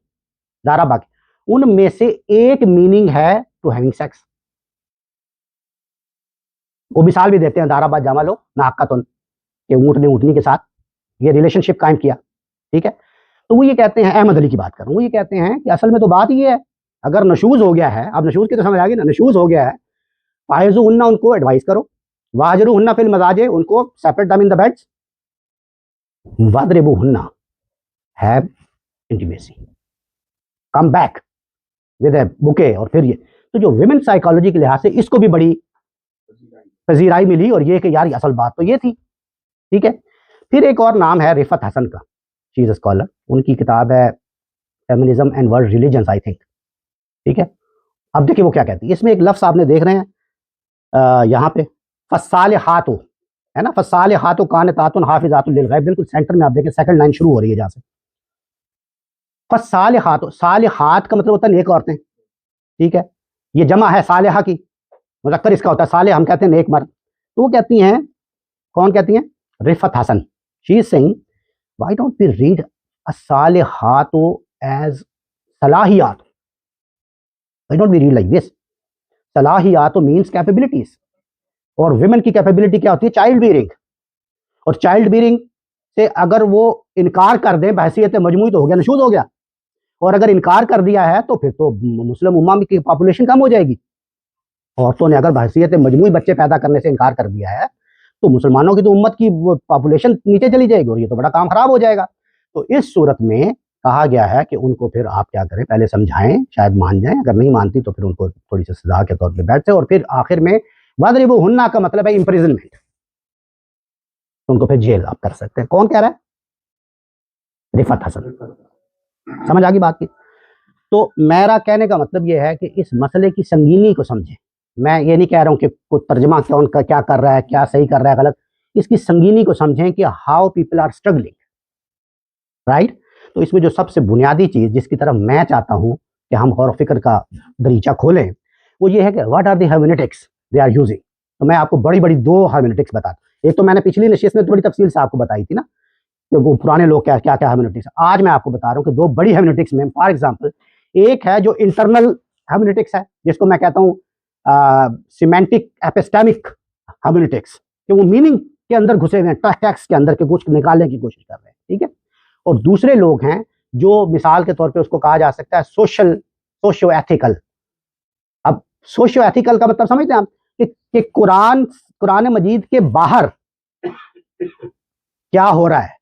दारा बाकी, उनमें से एक मीनिंग है टू हैविंग सेक्स। वो मिसाल भी देते हैं, दाराबाद जामा लो नाकतुन, कि ऊँट ने ऊँटनी के साथ ये रिलेशनशिप कायम किया, ठीक है। तो वो ये कहते हैं, अहमद अली की बात कर रहा हूँ, वो ये कहते हैं कि असल में तो बात ये है, अगर नशूज हो गया है, अब नशूज की तो समझ आ गई ना, नशूज हो गया है, फायजू उन्ना, उनको एडवाइस करो, वाजरू हुन्ना फिल मजाजे, उनको सेपरेट दम इन द बेड्स, वादरिबू हुन्ना, have intimacy, come back with A bouquet. और फिर ये तो जो विमेन साइकोलॉजी के लिहाज से इसको भी बड़ी पजीराई मिली, और ये कि यार असल बात तो ये थी, ठीक है। फिर एक और नाम है रिफत हसन का, शी इज अ स्कॉलर, उनकी किताब है feminism and world religions, I think, ठीक है। अब देखिए वो क्या कहती है, इसमें एक लफ्ज़ आपने देख रहे हैं यहाँ पे, फसालिहातु, है ना, फसालिहातु कानितातुन हाफिजातुन लिल गैब, बिल्कुल सेंटर में आप देखें, सेकंड लाइन शुरू हो रही है जहाँ से। फसालिहातु, सालिहात का मतलब होता है नेक औरतें, ठीक है, ये जमा है सालिहा की, मुज़क्कर इसका होता है सालिह, हम कहते हैं नेक मर्द। तो वो कहती हैं, कौन कहती हैं, Riffat Hassan, she is saying why don't we read असालिहातु एज सलाहियात, why don't we read like this. सलाहियात मीन्स कैपेबिलिटीज, और विमेन की कैपेबिलिटी क्या होती है, चाइल्ड बीयरिंग, और चाइल्ड बीयरिंग से अगर वो इनकार कर दें बहसीयत मजमूई तो हो गया, नशूज हो गया, और अगर इनकार कर दिया है तो फिर तो मुस्लिम उम्मा की पॉपुलेशन कम हो जाएगी। औरतों ने अगर बहसीयत मजमूई बच्चे पैदा करने से इनकार कर दिया है तो मुसलमानों की तो उम्मत की वो पॉपुलेशन नीचे चली जाएगी, और ये तो बड़ा काम खराब हो जाएगा। तो इस सूरत में कहा गया है कि उनको फिर आप क्या करें, पहले समझाएं, शायद मान जाएं, अगर नहीं मानती तो फिर उनको थोड़ी सी सजा के तौर पर बैठे, और फिर आखिर में वदरिबू हुन्ना का मतलब है इम्प्रिजनमेंट, उनको फिर जेल आप कर सकते हैं। कौन कह रहा है, रिफत हसन, समझ आ गई बात की। तो मेरा कहने का मतलब यह है कि इस मसले की संगीनी को समझें। मैं ये नहीं कह रहा हूं कि कुछ तर्जमा कौन का क्या कर रहा है, क्या सही कर रहा है, गलत, इसकी संगीनी को समझें कि how people are struggling, right. तो इसमें जो सबसे बुनियादी चीज जिसकी तरफ मैं चाहता हूं कि हम गौर फिक्र का दरीचा खोलें, वो ये है कि what are the hermeneutics they are using. तो मैं आपको बड़ी बड़ी दो हर्मेनेटिक्स बताता हूं। एक तो मैंने पिछली नशिस्त में बड़ी तफसील से आपको बताई थी ना कि वो पुराने लोग क्या क्या क्या हर्मेनेटिक्स, आज मैं आपको बता रहा हूँ कि दो बड़ी हर्मेनेटिक्स में, फॉर एग्जाम्पल एक है जो इंटरनल हर्मेनेटिक्स है, जिसको मैं कहता हूँ सिमेंटिक एपिस्टेमिक हर्मेनेटिक्स, कि वो मीनिंग के अंदर घुसे हुए हैं, टेक्स्ट के अंदर के कुछ निकालने की कोशिश कर रहे हैं, ठीक है। और दूसरे लोग हैं जो मिसाल के तौर पे उसको कहा जा सकता है सोशियो एथिकल। अब सोशियो एथिकल का मतलब समझते हैं आप कि कुरान मजीद के बाहर क्या हो रहा है,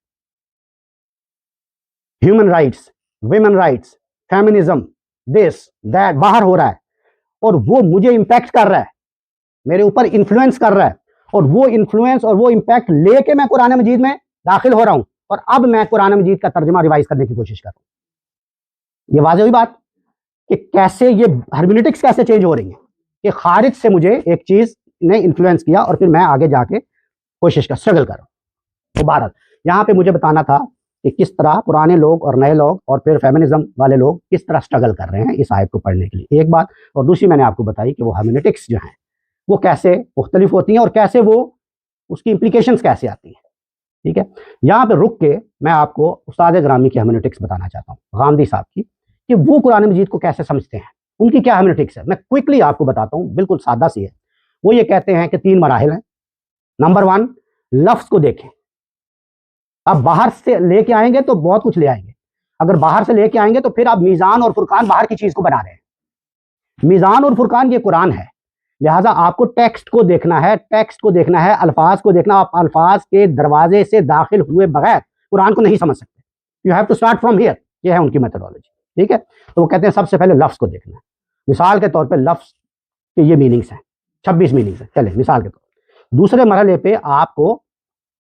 human rights, women rights, feminism, this that बाहर हो रहा है, और वो मुझे इंपैक्ट कर रहा है, मेरे ऊपर इन्फ्लुएंस कर रहा है, और वो इन्फ्लुएंस और वो इंपैक्ट लेके मैं कुरान मजीद में दाखिल हो रहा हूं, और अब मैं कुरान मजीद का तर्जुमा रिवाइज करने की कोशिश कर रहा हूं। ये वाज़ेह हुई बात कि कैसे ये हर्मेनेटिक्स कैसे चेंज हो रही है, कि खारिज से मुझे एक चीज ने इन्फ्लुएंस किया और फिर मैं आगे जाके कोशिश कर स्ट्रगल कर रहा हूं। तो बहरहाल यहाँ पे मुझे बताना था कि किस तरह पुराने लोग और नए लोग और फिर फेमिनिज्म वाले लोग किस तरह स्ट्रगल कर रहे हैं इस आयत को पढ़ने के लिए, एक बात। और दूसरी मैंने आपको बताई कि वो हर्मेनेटिक्स जो हैं वो कैसे मुख्तलिफ होती हैं और कैसे वो उसकी इम्प्लीकेशंस कैसे आती हैं। ठीक है, यहाँ पे रुक के मैं आपको उस्ताद ग्रामी की हेर्मेनेटिक्स बताना चाहता हूँ, गांधी साहब की, कि वो कुरान मजीद को कैसे समझते हैं, उनकी क्या हेर्मेनेटिक्स है। मैं क्विकली आपको बताता हूँ, बिल्कुल सादा सी है। वो ये कहते हैं कि 3 मराहिल हैं। नंबर 1, लफ्ज को देखें। अब बाहर से लेके आएंगे तो बहुत कुछ ले आएंगे, अगर बाहर से लेके आएंगे तो फिर आप मीज़ान और फुरकान बाहर की चीज को बना रहे हैं। मीज़ान और फुरकान ये कुरान है, लिहाजा आपको टेक्स्ट को देखना है, टेक्स्ट को देखना है, अल्फाज को देखना। आप अल्फाज के दरवाजे से दाखिल हुए बगैर कुरान को नहीं समझ सकते। You have to start from here, ये है उनकी मेथोडोलॉजी। ठीक है, तो वो कहते हैं सबसे पहले लफ्ज को देखना है। मिसाल के तौर पे लफ्ज के ये मीनिंग्स हैं, 26 मीनिंग्स हैं। चले मिसाल के तौर पर दूसरे मरहले पे आपको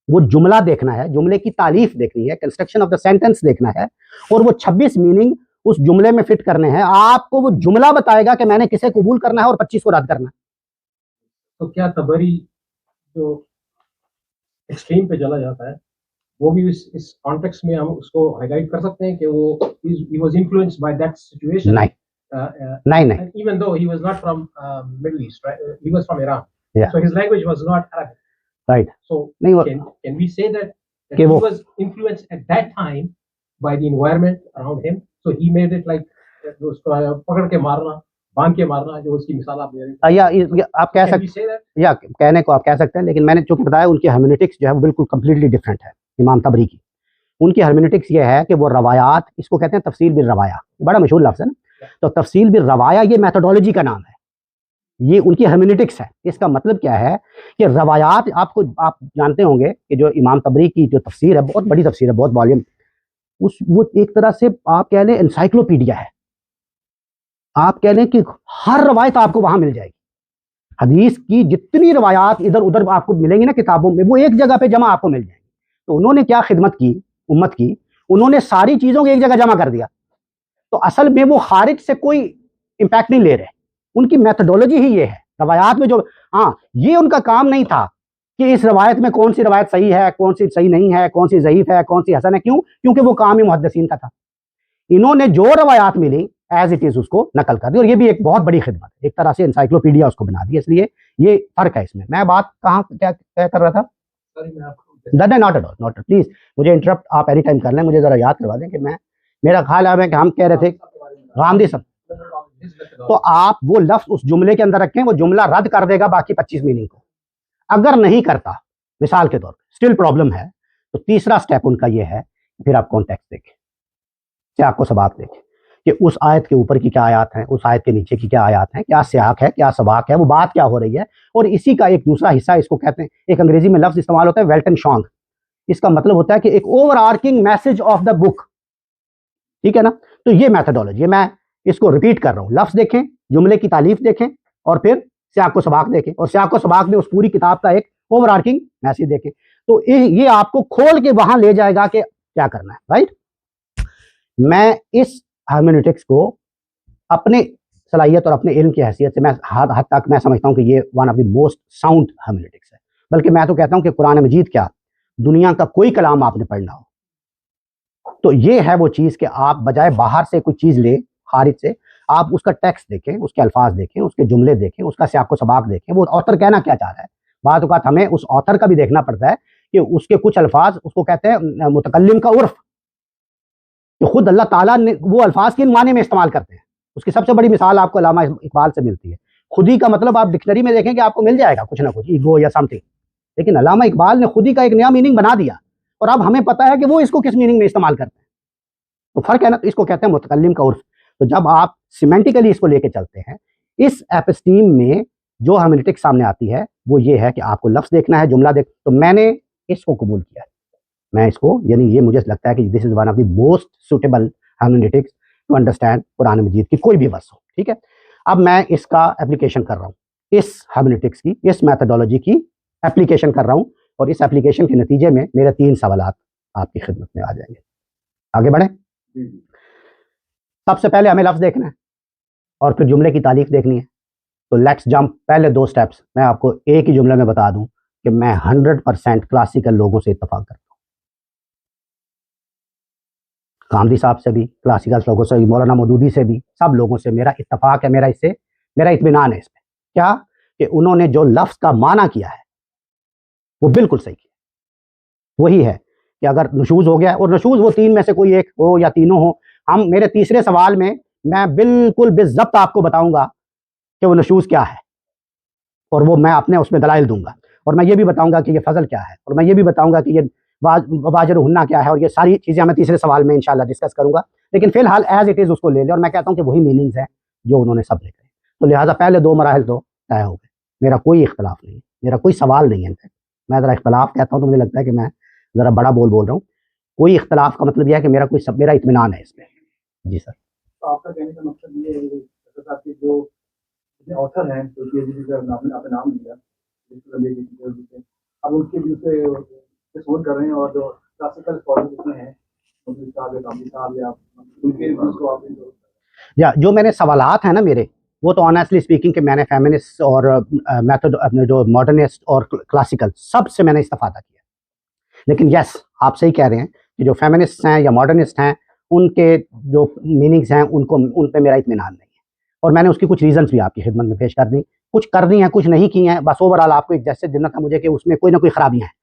वो जुमला देखना है, जुमले की तारीफ देखनी है, कंस्ट्रक्शन ऑफ द सेंटेंस देखना है, और वो 26 मीनिंग उस जुमले में फिट करने हैं। आपको वो जुमला बताएगा कि मैंने किसे कबूल करना है और 25 को रद्द करना है। तो क्या तबरी जो एक्सट्रीम पे चला जाता है, वो भी इस कॉन्टेक्स्ट में हम उसको हाईलाइट कर सकते हैं कि वो he was influenced by that situation? नहीं, नहीं, even though he was not from Middle East, right? He was from Iran. Yeah. So his language was not Arabic. Right. So नहीं, can we say that he was influenced at that time by the environment around him? So he made it like उसको पकड़ के मारना, बांध के मारना, जो उसकी मिसाल आप दे रहे हैं। आप कह सकते हैं, या कहने को आप कह सकते हैं, लेकिन मैंने चूंकि बताया उनकी हेर्मेनेटिक्स जो है वो बिल्कुल कंप्लीटली डिफरेंट है इमाम तबरी की। उनकी हेर्मेनेटिक्स ये है कि वो रवायात, इसको कहते हैं तफसील बिल रवाया, बड़ा मशहूर लफ्ज़ है ना, तो तफसील बिल रवाया ये मेथोडोलॉजी का नाम है, ये उनकी हेर्मेनेटिक्स है। इसका मतलब क्या है कि रवायात, आप जानते होंगे कि जो इमाम तबरी की जो तफसीर है, बहुत बड़ी तफसीर है, बहुत वॉल्यूम, वो एक तरह से आप कह लें एनसाइक्लोपीडिया है। आप कह लें कि हर रवायत आपको वहां मिल जाएगी। हदीस की जितनी रवायात इधर उधर आपको मिलेंगी ना किताबों में, वो एक जगह पे जमा आपको मिल जाएंगी। तो उन्होंने क्या खिदमत की उम्मत की, उन्होंने सारी चीजों को एक जगह जमा कर दिया। तो असल में वो खारिज से कोई इंपैक्ट नहीं ले रहे, उनकी मेथोडोलॉजी ही ये है रवायात में जो। हाँ, ये उनका काम नहीं था कि इस रवायत में कौन सी रवायत सही है, कौन सी सही नहीं है, कौन सी ज़ईफ है, कौन सी हसन है। क्यों? क्योंकि वो काम ही मुहद्दिसीन का था। इन्होंने जो रवायात मिली एज इट इज उसको नकल कर दी, और ये भी एक बहुत बड़ी खिदमत है, एक तरह से एनसाइक्लोपीडिया उसको बना दी। इसलिए ये फर्क है इसमें। मैं बात कहाँ क्या कर रहा था? Not at all, not please मुझे इंटरप्ट आप एनी टाइम कर लें, मुझे जरा याद करवा दें कि मैं, मेरा ख्याल है कि हम कह रहे थे गांधी सब। तो आप वो लफ्ज उस जुमले के अंदर रखें, वो जुमला रद्द कर देगा बाकी 25 मीनिंग को। अगर नहीं करता, मिसाल के तौर पर स्टिल प्रॉब्लम है, तो तीसरा स्टेप उनका ये है, फिर आप कॉन्टेक्स्ट देखें, सियाक को सबाक देखें कि उस आयत के ऊपर की क्या आयत है, उस आयत के नीचे की क्या आयत है, क्या सियाक है, क्या सबाक है, वो बात क्या हो रही है। और इसी का एक दूसरा हिस्सा, इसको कहते हैं, एक अंग्रेजी में लफ्ज इस्तेमाल होता है वेल्टन शॉन्ग। इसका मतलब होता है कि एक overarching message of the book. ठीक है ना? तो ये मैथोडोलॉजी, मैं इसको रिपीट कर रहा हूँ। लफ्ज देखें, जुमले की तारीफ देखें, और फिर सियाक को सबाक देखें, और सियाक को सबाक में उस पूरी किताब का एक ओवर आर्किंग मैसेज देखें। तो ये आपको खोल के वहां ले जाएगा कि क्या करना है। राइट? मैं इस हेर्मेनेटिक्स को अपने सलाहियत और अपने इल्म की हैसियत से मैं हद तक मैं समझता हूँ कि ये one of the most sound hermeneutics है। बल्कि मैं तो कहता हूँ कि कुरान मजीद क्या, दुनिया का कोई कलाम आपने पढ़ना हो तो ये है वो चीज़ कि आप बजाय बाहर से कोई चीज़ ले, खारिज से, आप उसका टेक्स्ट देखें, उसके अल्फाज देखें, उसके जुमले देखें, उसका सियाको सबाक देखें, वो ऑथर कहना क्या चाह रहा है। बात औक़ात हमें उस ऑथर का भी देखना पड़ता है कि उसके कुछ अल्फाज, उसको कहते हैं मुतकल्लिम का उर्फ, तो खुद अल्लाह ताला ने वो अल्फाज किन माने में इस्तेमाल करते हैं। उसकी सबसे बड़ी मिसाल आपको अल्लामा इकबाल से मिलती है। खुदी का मतलब आप डिक्शनरी में देखेंगे आपको मिल जाएगा कुछ ना कुछ, ईगो या समथिंग, लेकिन अल्लामा इकबाल ने खुदी का एक नया मीनिंग बना दिया, और अब हमें पता है कि वो इसको किस मीनिंग में इस्तेमाल करते हैं। तो फर्क है ना, इसको कहते हैं मुतकल्लिम का उर्फ। तो जब आप सिमेंटिकली इसको लेके चलते हैं, इस एपिस्टीम में जो हेर्मेनेटिक्स सामने आती है वो ये है कि आपको लफ्ज देखना है, जुमला देख। तो मैंने इसको कबूल किया है, मैं इसको, यानी ये मुझे लगता है कि this is one of the most suitable hermeneutics to understand Quran मजीद की कोई भी वर्स हो। ठीक है, अब मैं इसका एप्लीकेशन कर रहा हूँ, इस हेर्मेनेटिक्स की, इस मैथोडोलॉजी की एप्लीकेशन कर रहा हूँ, और इस एप्लीकेशन के नतीजे में मेरे 3 सवालात आपकी खिदमत में आ जाएंगे। आगे बढ़े। सबसे पहले हमें लफ्ज देखना है और फिर जुमले की तारीफ देखनी है। तो लेट्स जंप, पहले 2 स्टेप्स मैं आपको एक ही जुमले में बता दूं कि मैं 100% क्लासिकल लोगों से इत्तेफाक करता हूं, गांधी साहब से भी, क्लासिकल लोगों से भी, मौलाना मौदूदी से भी, सब लोगों से मेरा इत्तेफाक है, मेरा इत्मीनान है इस पे। क्या कि उन्होंने जो लफ्ज का माना किया है वो बिल्कुल सही किया। वही है कि अगर नशूज़ हो गया, और नशूज़ वो तीन में से कोई एक हो या तीनों हो, हम मेरे तीसरे सवाल में मैं बिल्कुल बेज़ब्त आपको बताऊंगा कि वो नशूज़ क्या है, और वो मैं अपने उसमें दलाइल दूंगा, और मैं ये भी बताऊंगा कि ये फजल क्या है, और मैं ये भी बताऊंगा कि ये वाजर हुन्ना क्या है, और ये सारी चीज़ें मैं तीसरे सवाल में इंशाल्लाह डिस्कस करूंगा। लेकिन फिलहाल एज इट इज़ उसको ले लें, और मैं कहता हूँ कि वही मीनिंग्स हैं जो उन्होंने सब लिखे। तो लिहाजा पहले दो मराहल तो तय हो गए, मेरा कोई इख्तलाफ नहीं है, मेरा कोई सवाल नहीं है। इनफैक्ट मैं ज़रा इख्तलाफ कहता हूँ तो मुझे लगता है कि मैं ज़रा बड़ा बोल रहा हूँ। कोई इख्तलाफ का मतलब यह है कि मेरा इत्मीनान है इसमें। जी सर। तो आपका कहने का मतलब ये है कि आपके जो ऑथर हैं, जो पीएचडी का आपने नाम लिया, अब उनके व्यू पे सोच कर रहे हैं, और जो क्लासिकल स्कॉलर जितने हैं, मुफती साहब या कामली साहब या उनके व्यूज को आप या जो मैंने सवालात हैं ना मेरे, वो तो ऑनेस्टली स्पीकिंग कि मैंने फेमिनिस्ट और मेथड अपने जो मॉडर्निस्ट और क्लासिकल सब से मैंने इस्तेफादा किया। लेकिन यस, आप सही कह रहे हैं कि जो फेमिनिस्ट हैं या मॉडर्निस्ट हैं, उनके जो मीनिंग्स हैं उन पे मेरा इत्मीनान नहीं है, और मैंने उसकी कुछ रीजंस भी आपकी खिदमत में पेश कर दी। कुछ कर दी हैं, कुछ नहीं की हैं, बस ओवरऑल आपको एक जैसे देना था मुझे कि उसमें कोई ना कोई खराबियां हैं।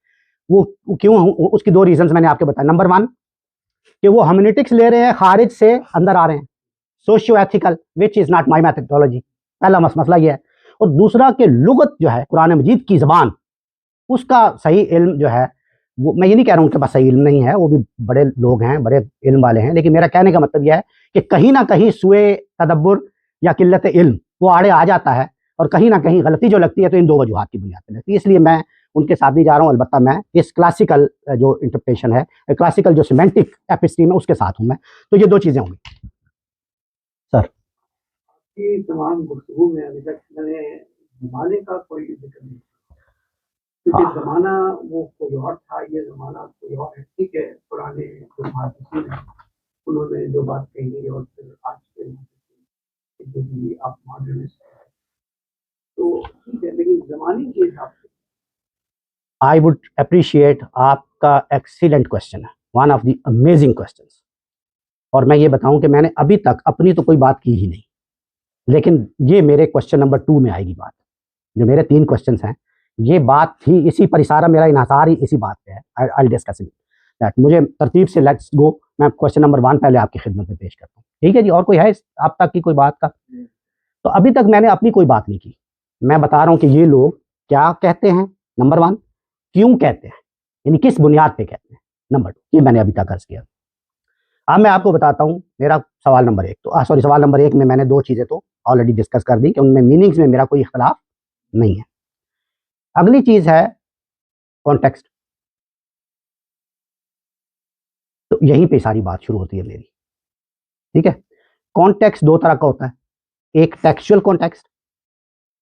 वो क्यों, उसकी दो रीजंस मैंने आपके बताया। नंबर वन कि वो ह्यूमैनिटिक्स ले रहे हैं, खारिज से अंदर आ रहे हैं, socio ethical, which is not my methodology. पहला मसला ये है। और दूसरा कि लुगत जो है, कुरान मजीद की ज़बान, उसका सही इल्म जो है, वो मैं ये नहीं कह रहा हूँ कि बस सही इल्म नहीं है, वो भी बड़े लोग हैं, बड़े इल्म वाले हैं, लेकिन मेरा कहने का मतलब यह है कि कहीं ना कहीं सुए तदब्बुर या किल्लत इल्म वो आड़े आ जाता है, और कहीं ना कहीं गलती जो लगती है तो इन दो वजूहात की बुनियाद पर लगती है। इसलिए मैं उनके साथ नहीं जा रहा हूँ। अलबत्ता मैं इस क्लासिकल जो इंटरप्रिटेशन है, क्लासिकल जो सिमेंटिक एपिस्टीम है, उसके साथ हूँ मैं। तो ये दो चीज़ें होंगी सर। की तमाम गुफ्तगू में अभी तक मैंने ज़माने का कोई जिक्र नहीं, क्योंकि ज़माना वो कोई और था, ये ज़माना कोई और है। ठीक है, पुराने जो मुहद्दिसीन हैं उन्होंने जो बात कही है, और फिर आज के जो भी आप मॉडर्निस्ट हैं, तो ठीक है, लेकिन ज़माने के हिसाब से आई वुड अप्रिशिएट आपका एक्सीलेंट क्वेश्चन है, one of the amazing questions. और मैं ये बताऊं कि मैंने अभी तक अपनी तो कोई बात की ही नहीं, लेकिन ये मेरे क्वेश्चन नंबर 2 में आएगी बात। जो मेरे 3 क्वेश्चंस हैं, ये बात ही इसी पर इशारा, मेरा इन्हिसार ही इसी बात पे है। I discuss it that. मुझे तरतीब से लेट्स गो, मैं क्वेश्चन नंबर 1 पहले आपकी खिदमत में पेश करता हूँ, ठीक है जी? और कोई है आप तक की कोई बात का? तो अभी तक मैंने अपनी कोई बात नहीं की, मैं बता रहा हूँ कि ये लोग क्या कहते हैं, नंबर 1, क्यों कहते हैं, यानी किस बुनियाद पे कहते हैं, नंबर 2, ये मैंने अभी तक अर्ज किया। अब मैं आपको बताता हूँ मेरा सवाल नंबर 1, तो सॉरी, सवाल नंबर 1 में मैंने 2 चीज़ें तो ऑलरेडी डिस्कस कर दी कि उनमें मीनिंग्स में मेरा कोई इख्तलाफ नहीं है। अगली चीज़ है कॉन्टेक्स्ट। तो यहीं पे सारी बात शुरू होती है मेरी, ठीक है? कॉन्टेक्स्ट दो तरह का होता है, एक टेक्सचुअल कॉन्टेक्स्ट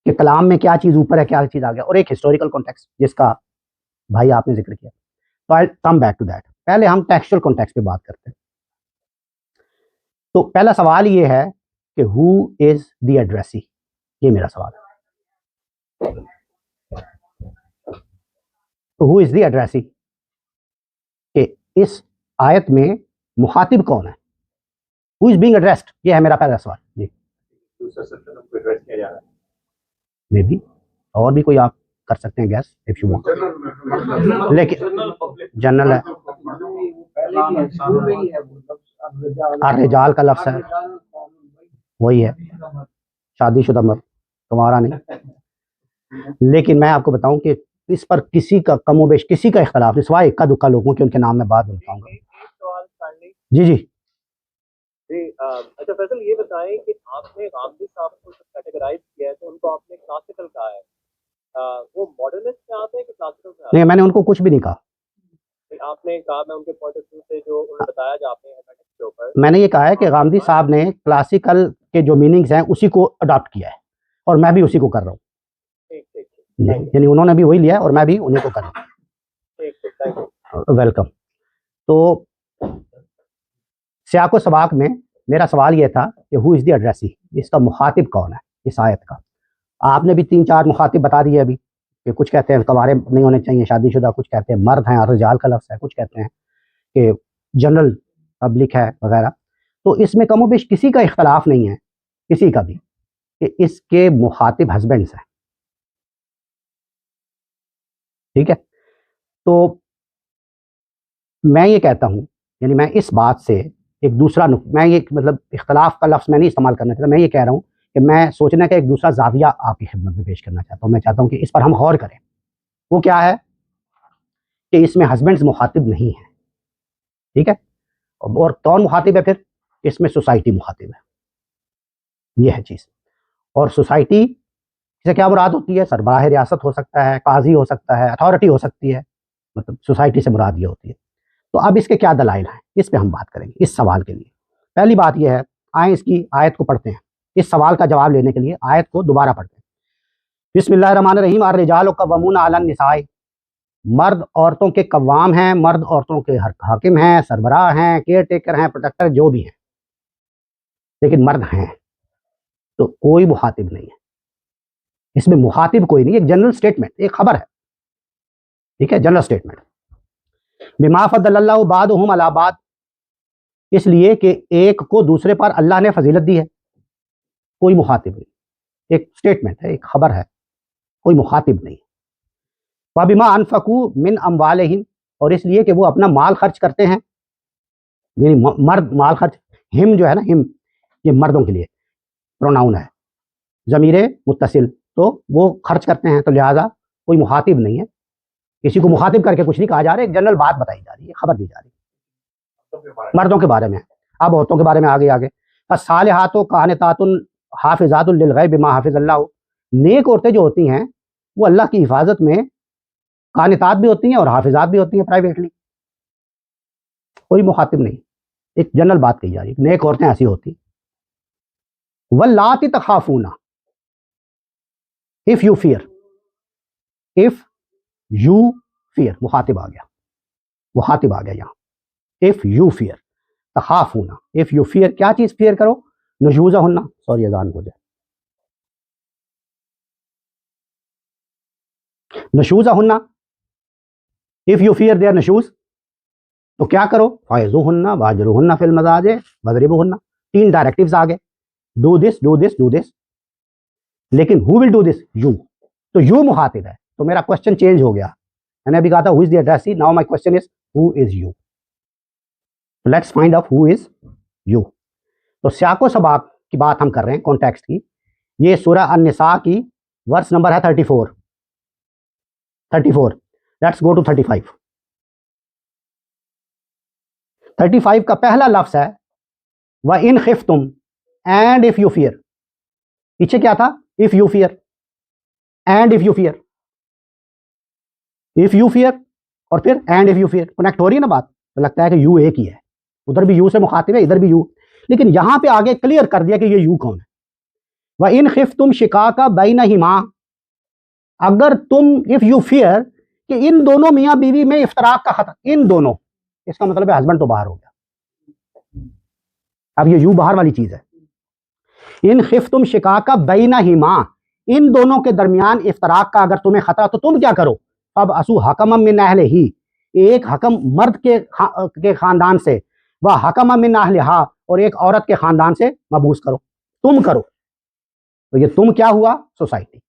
कि कलाम में क्या चीज़ ऊपर है, क्या चीज़ आ गया, और एक हिस्टोरिकल कॉन्टेक्स्ट जिसका भाई आपने जिक्र किया। तो आई कम बैक टू दैट। पहले हम टेक्सचुअल कॉन्टेक्स्ट पे बात करते हैं। तो पहला सवाल ये है कि हु इज द एड्रेसी, ये मेरा सवाल है। तो हु इज द एड्रेसी, कि इस आयत में मुखातिब कौन है, हु इज बीइंग एड्रेस्ड, ये है मेरा पहला सवाल जी। दूसरा सवाल को एड्रेस किया जा रहा है, मे बी और भी कोई आप कर सकते हैं गैस इफ यू वांट, लेकिन जनरल है, अर्रिजाल का लफ्ज़ है, वही है, शादीशुदा मर्द, तुम्हारा नहीं। लेकिन मैं आपको बताऊं कि इस पर किसी का कमोबेश किसी का इख्तलाफ नहीं, सिवाय इक्का दुक्का लोगों के, उनके नाम मैं बाद में बताऊंगा। जी जी अच्छा फैसल, ये बताएं कि आपने गांधी साहब को कैटेगराइज किया है, तो उनको आपने क्लासिकल कहा है, वो मॉडर्निस्ट में आते हैं कि क्लासिकल में आते नहीं, मैंने उनको कुछ भी नहीं कहा। हैं? आपने कहा, मैं उनके पॉइंट ऑफ व्यू से जो उन्होंने बताया जो आपने मैथमेटिक्स के ऊपर, मैंने ये कहा है कि गांधी साहब ने क्लासिकल के जो मीनिंग्स हैं उसी को अडॉप्ट किया है, और मैं भी उसी को कर रहा हूँ। ठीक ठीक ठीक, यानी उन्होंने भी वही लिया है और मैं भी उन्हीं को कर रहा ठीक ठीक, थैंक यू। हूँ। वेलकम। तो सियाको सबाक में मेरा सवाल ये था कि हु इज़ द एड्रेसी, इसका मुखातिब कौन है इस आयत का। आपने भी 3-4 मुखातिब बता दिए अभी, कि कुछ कहते हैं कवारे नहीं होने चाहिए, शादीशुदा, कुछ कहते हैं मर्द हैं, अर्रिजाल का लफ्ज़ है, कुछ कहते हैं कि जनरल पब्लिक है वगैरह। तो इसमें कमोबेश किसी का इख्तलाफ नहीं है, किसी का भी, कि इसके मुखातिब हस्बैंड्स हैं, ठीक है? तो मैं ये कहता हूँ, यानी मैं इस बात से एक दूसरा मैं ये मतलब इख्तलाफ का लफ्ज़ मैं नहीं इस्तेमाल करना चाहता, मैं ये कह रहा हूँ कि मैं सोचने का एक दूसरा जाविया आपकी खिदमत में पेश करना चाहता हूँ। मैं चाहता हूँ कि इस पर हम गौर करें। वो क्या है कि इसमें हस्बैंड्स मुखातिब नहीं है, ठीक है, और कौन मुखातिब है फिर? इसमें सोसाइटी मुखातिब है, ये है चीज़। और सोसाइटी से क्या मुराद होती है? सरबराह रियासत हो सकता है, काजी हो सकता है, अथॉरिटी हो सकती है, मतलब सोसाइटी से मुराद ये होती है। तो अब इसके क्या दलाइल हैं, इस पे हम बात करेंगे इस सवाल के लिए। पहली बात यह है, आए इसकी आयत को पढ़ते हैं, इस सवाल का जवाब लेने के लिए आयत को दोबारा पढ़ते हैं। बिस्मिल्लाहिर्रहमानिर्रहीम। अर्रिजालु कव्वामूना अलन निसाए, मर्द औरतों के कव्वाम हैं, मर्द औरतों के हाकिम हैं, सरबराह हैं, केयर टेकर हैं, प्रोटेक्टर जो भी हैं, लेकिन मर्द हैं, तो कोई मुखातिब नहीं है इसमें, मुखातिब कोई नहीं, एक जनरल स्टेटमेंट, एक खबर है, ठीक है, जनरल स्टेटमेंट। बिमा फद्दलल्लाहु बादहुम अला बाद, इसलिए कि एक को दूसरे पर अल्लाह ने फजीलत दी है, कोई मुखातिब नहीं, एक स्टेटमेंट है, एक खबर है, कोई मुखातिब नहीं। वबिमा अनफकू मिन अम्वालिहिम, और इसलिए कि वो अपना माल खर्च करते हैं, यानी मर्द माल खर्च, हिम जो है ना, हिम ये मर्दों के लिए प्रोनाउन है, ज़मीरे मुत्तसिल, तो वो खर्च करते हैं, तो लिहाजा कोई मुखातिब नहीं है, किसी को मुखातिब करके कुछ नहीं कहा जा रहा है, एक जनरल बात बताई जा रही है, खबर दी जा रही है मर्दों के बारे में। अब औरतों के बारे में आगे आगे, सालिहातु कानितातुन हाफिजातुन लिल गैब बिमा हाफिज़ल्लाहु, नेक औरतें जो होती हैं वो अल्लाह की हिफाजत में कानितात भी होती हैं और हाफिजात भी होती हैं प्राइवेटली, कोई मुखातिब नहीं, एक जनरल बात कही जा रही है, नेक औरतें ऐसी होती। वल्लाती तखाफूना, if you fear, if you fear, मुखातिब आ गया, मुखातिब आ गया यहाँ, इफ यू फियर, तखाफूना, इफ यू फियर, क्या चीज फियर करो? नशूजा होना, सॉरी अजान हो जाए, नशूजा होना, इफ यू फियर देयर नशूज, तो क्या करो? फायजू होना, वाजरू होना, फिल मजाजे वजरिबू होना, 3 डायरेक्टिव्स आ गए, do this do this do this, लेकिन who will do this? You, तो यू मुखातिब है, तो मेरा क्वेश्चन चेंज हो गया, मैंने अभी कहा था who is the addressee, now my question is who is you, let's find out who is you. तो सियाको सबाक की बात हम कर रहे हैं, कॉन्टेक्स्ट की, ये सूरह अन-निसा की वर्स नंबर है 34, लेट्स गो टू 35। 35 का पहला लफ्ज है व इन खिफ्तुम, एंड इफ यू फियर, पीछे क्या था? If you fear, and if you fear, if you fear और फिर and if you fear, connect हो रही है ना बात, तो लगता है कि यू एक ही है, उधर भी यू से मुखातिब है, इधर भी यू, लेकिन यहां पे आगे क्लियर कर दिया कि ये यू कौन है। व इन खिफ्तुम शिकाका बैनहिमा, अगर तुम, इफ यू फियर कि इन दोनों मियां बीवी में इफ्तराक का खतरा, इन दोनों, इसका मतलब है हस्बैंड तो बाहर हो गया, अब ये यू बाहर वाली चीज है। इन खिफ्तुम शिकाका बैनहिमा, इन दोनों के दरमियान इफ्तराक का अगर तुम्हें खतरा, तो तुम क्या करो? अब असू हकम मिन अहलिही, एक हकम मर्द के खानदान से, व हकम मिन अहलिहा, और एक औरत के खानदान से मबूस करो, तुम करो। तो ये तुम क्या हुआ? सोसाइटी,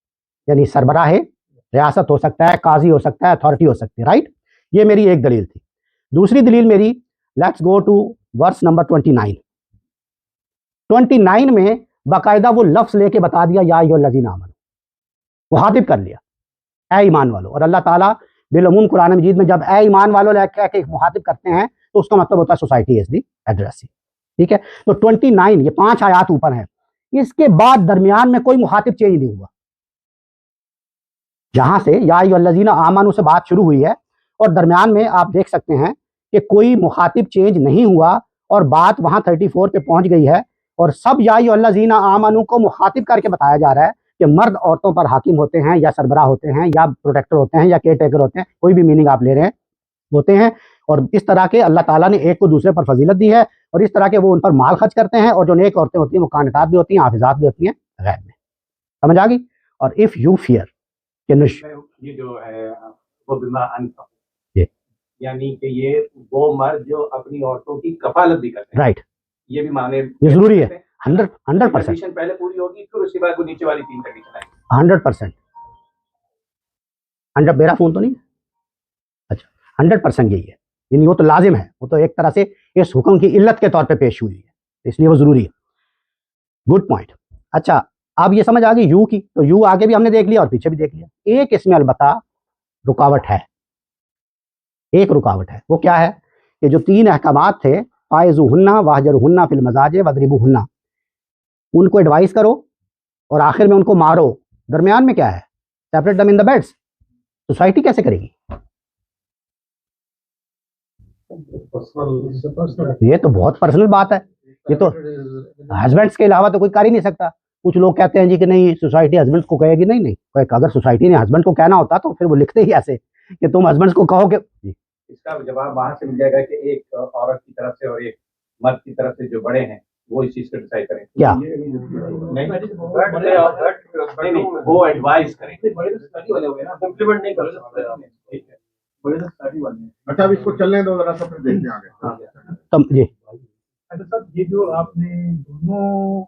यानी सरबराह रियासत हो सकता है, काजी हो सकता है, अथॉरिटी हो सकती है, राइट। ये मेरी एक दलील थी। दूसरी दलील मेरी, let's go to verse number 29। 29 में बाकायदा वो लफ्ज लेके बता दिया, या अय्युहल्लज़ीना आमनू, मुखातिब कर लिया, ए ईमान वालों। और अल्लाह ताला बिलउमूम कुरान मजीद में जब ए ईमान वालों कह के मुखातिब करते हैं, तो उसका मतलब होता है सोसाइटी इज दी एड्रेसी, ठीक है। तो 29, ये 5 आयात ऊपर है, इसके बाद दरमियान में कोई मुखातिब चेंज नहीं हुआ, जहां से या अय्युहल्लज़ीना आमनू से बात शुरू हुई है, और दरमियान में आप देख सकते हैं कि कोई मुखातिब चेंज नहीं हुआ, और बात वहां 34 पे पहुंच गई है, और सब या अय्युहल्लज़ीना आमनू को मुखातिब करके बताया जा रहा है कि मर्द औरतों पर हाकिम होते हैं, या सरबराह होते हैं, या प्रोटेक्टर होते हैं, या केयर टेकर होते हैं, कोई भी मीनिंग आप ले रहे हैं, होते हैं। और इस तरह के अल्लाह ताला ने एक को दूसरे पर फजीलत दी है, और इस तरह के वो उन पर माल खर्च करते हैं, और जो नेक औरतें होती हैं वो कानितात भी होती हैं, हाफिजात भी होती हैं गैब में, समझ आ गई। और इफ यू फियर कि ये जो है वो बिमा अनफा, ये यानी कि ये वो मर्द जो अपनी औरतों की कफालत भी करते हैं, राइट, ये भी माने, ये जरूरी है, 100%, कंडीशन पहले पूरी होगी, फिर उसके बाद वो नीचे वाली 3 कंडीशन आएगी। 100%, 100, मेरा फोन तो नहीं, अच्छा 100% यही है, यानी वो तो लाजिम है, वो तो एक तरह से इस हुक्म की इल्लत के तौर पे पेश हुई है, इसलिए वो ज़रूरी है। Good point. अच्छा, अब ये समझ आ गई यू की, तो यू आगे भी हमने देख लिया और पीछे भी देख लिया। एक इसमें अलबत्ता रुकावट है, एक रुकावट है। वो क्या है कि जो 3 अहकामात थे, फायजुहुन्ना वाहजरुहुन्ना फिल मजाज वदरिबुहुन्ना, उनको एडवाइस करो और आखिर में उनको मारो, दरमियान में क्या है? Separate them in the beds. Society कैसे करेगी? ये तो बहुत पर्सनल बात है, ये तो हस्बैंड्स के अलावा तो कोई कर ही नहीं सकता। कुछ लोग कहते हैं जी कि नहीं सोसाइटी हस्बैंड्स को कहेगी, नहीं नहीं, अगर सोसाइटी ने हस्बैंड को कहना होता तो फिर वो लिखते ही ऐसे कि तुम हस्बैंड्स को कहो कि इसका जवाब वहां से मिल जाएगा कि एक औरत की तरफ से और एक मर्द की तरफ से जो बड़े हैं वो इस चीज को डिसाइड करें। क्या नहीं, वो एडवाइस करें। इम्प्लीमेंट नहीं कर सकते। ठीक है, बड़े तो स्टडी वाले हैं। अच्छा, अब इसको चलने दो जरा सा, फिर देखते हैं आगे। तुम जी अच्छा साहब, ये जो आपने दोनों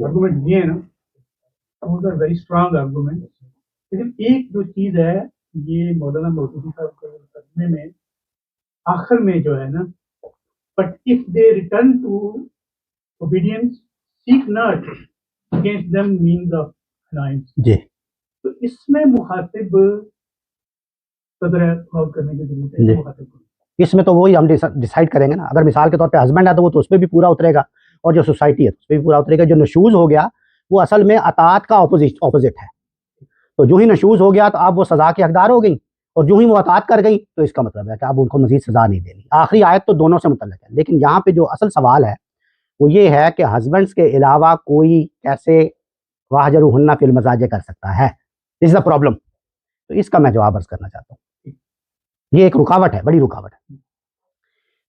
आर्गुमेंट दिए हैं ना, वो वेरी स्ट्रांग आर्गुमेंट, लेकिन एक जो चीज है ये मौलाना मौदूदी साहब के तर्जुमे में आखिर में जो है ना, but if they return to obedience seek not against them means of alliance, जी, तो इसमें मुखातिब कदर गौर करने की जरूरत है। जी। मुखातिब को इसमें तो वही हम डिसाइड करेंगे ना। अगर मिसाल के तौर पे हस्बैंड है तो वो तो उस पर भी पूरा उतरेगा, और जो सोसाइटी है उस पर भी पूरा उतरेगा। जो नशूज हो गया वो असल में अतात का ऑपोजिट है। तो जो ही नशूज हो गया तो अब वो सज़ा की हकदार हो गई, और जो ही वो अतात कर गई तो इसका मतलब है कि अब उनको मजीद सज़ा नहीं देनी। आखिरी आयत तो दोनों से मुतल्लिक है, लेकिन यहाँ पे जो असल सवाल है वो ये है कि हस्बैंड्स के अलावा कोई कैसे वाहजरुहुन्ना फिल मजाजे कर सकता है? Is the problem. तो इसका मैं जवाब अर्ज करना चाहता हूँ। ये एक रुकावट है, बड़ी रुकावट है।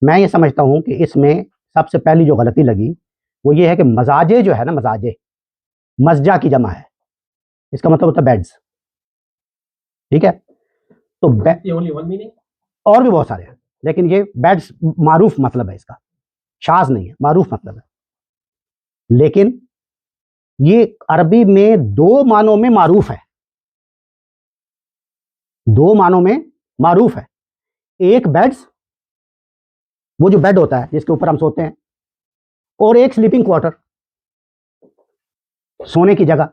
मैं ये समझता हूँ कि इसमें सबसे पहली जो गलती लगी वो ये है कि मजाजे जो है ना, मजाजे मस्जा की जमा है, इसका मतलब होता है बेड्स। ठीक है, तो ओनली वन मीनिंग, और भी बहुत सारे हैं, लेकिन ये बेड्स मारूफ मतलब है, इसका शाज नहीं है, मारूफ मतलब है। लेकिन ये अरबी में 2 मानों में मारूफ है, 2 मानों में मारूफ है। एक बेड्स, वो जो बेड होता है जिसके ऊपर हम सोते हैं, और एक स्लीपिंग क्वार्टर, सोने की जगह।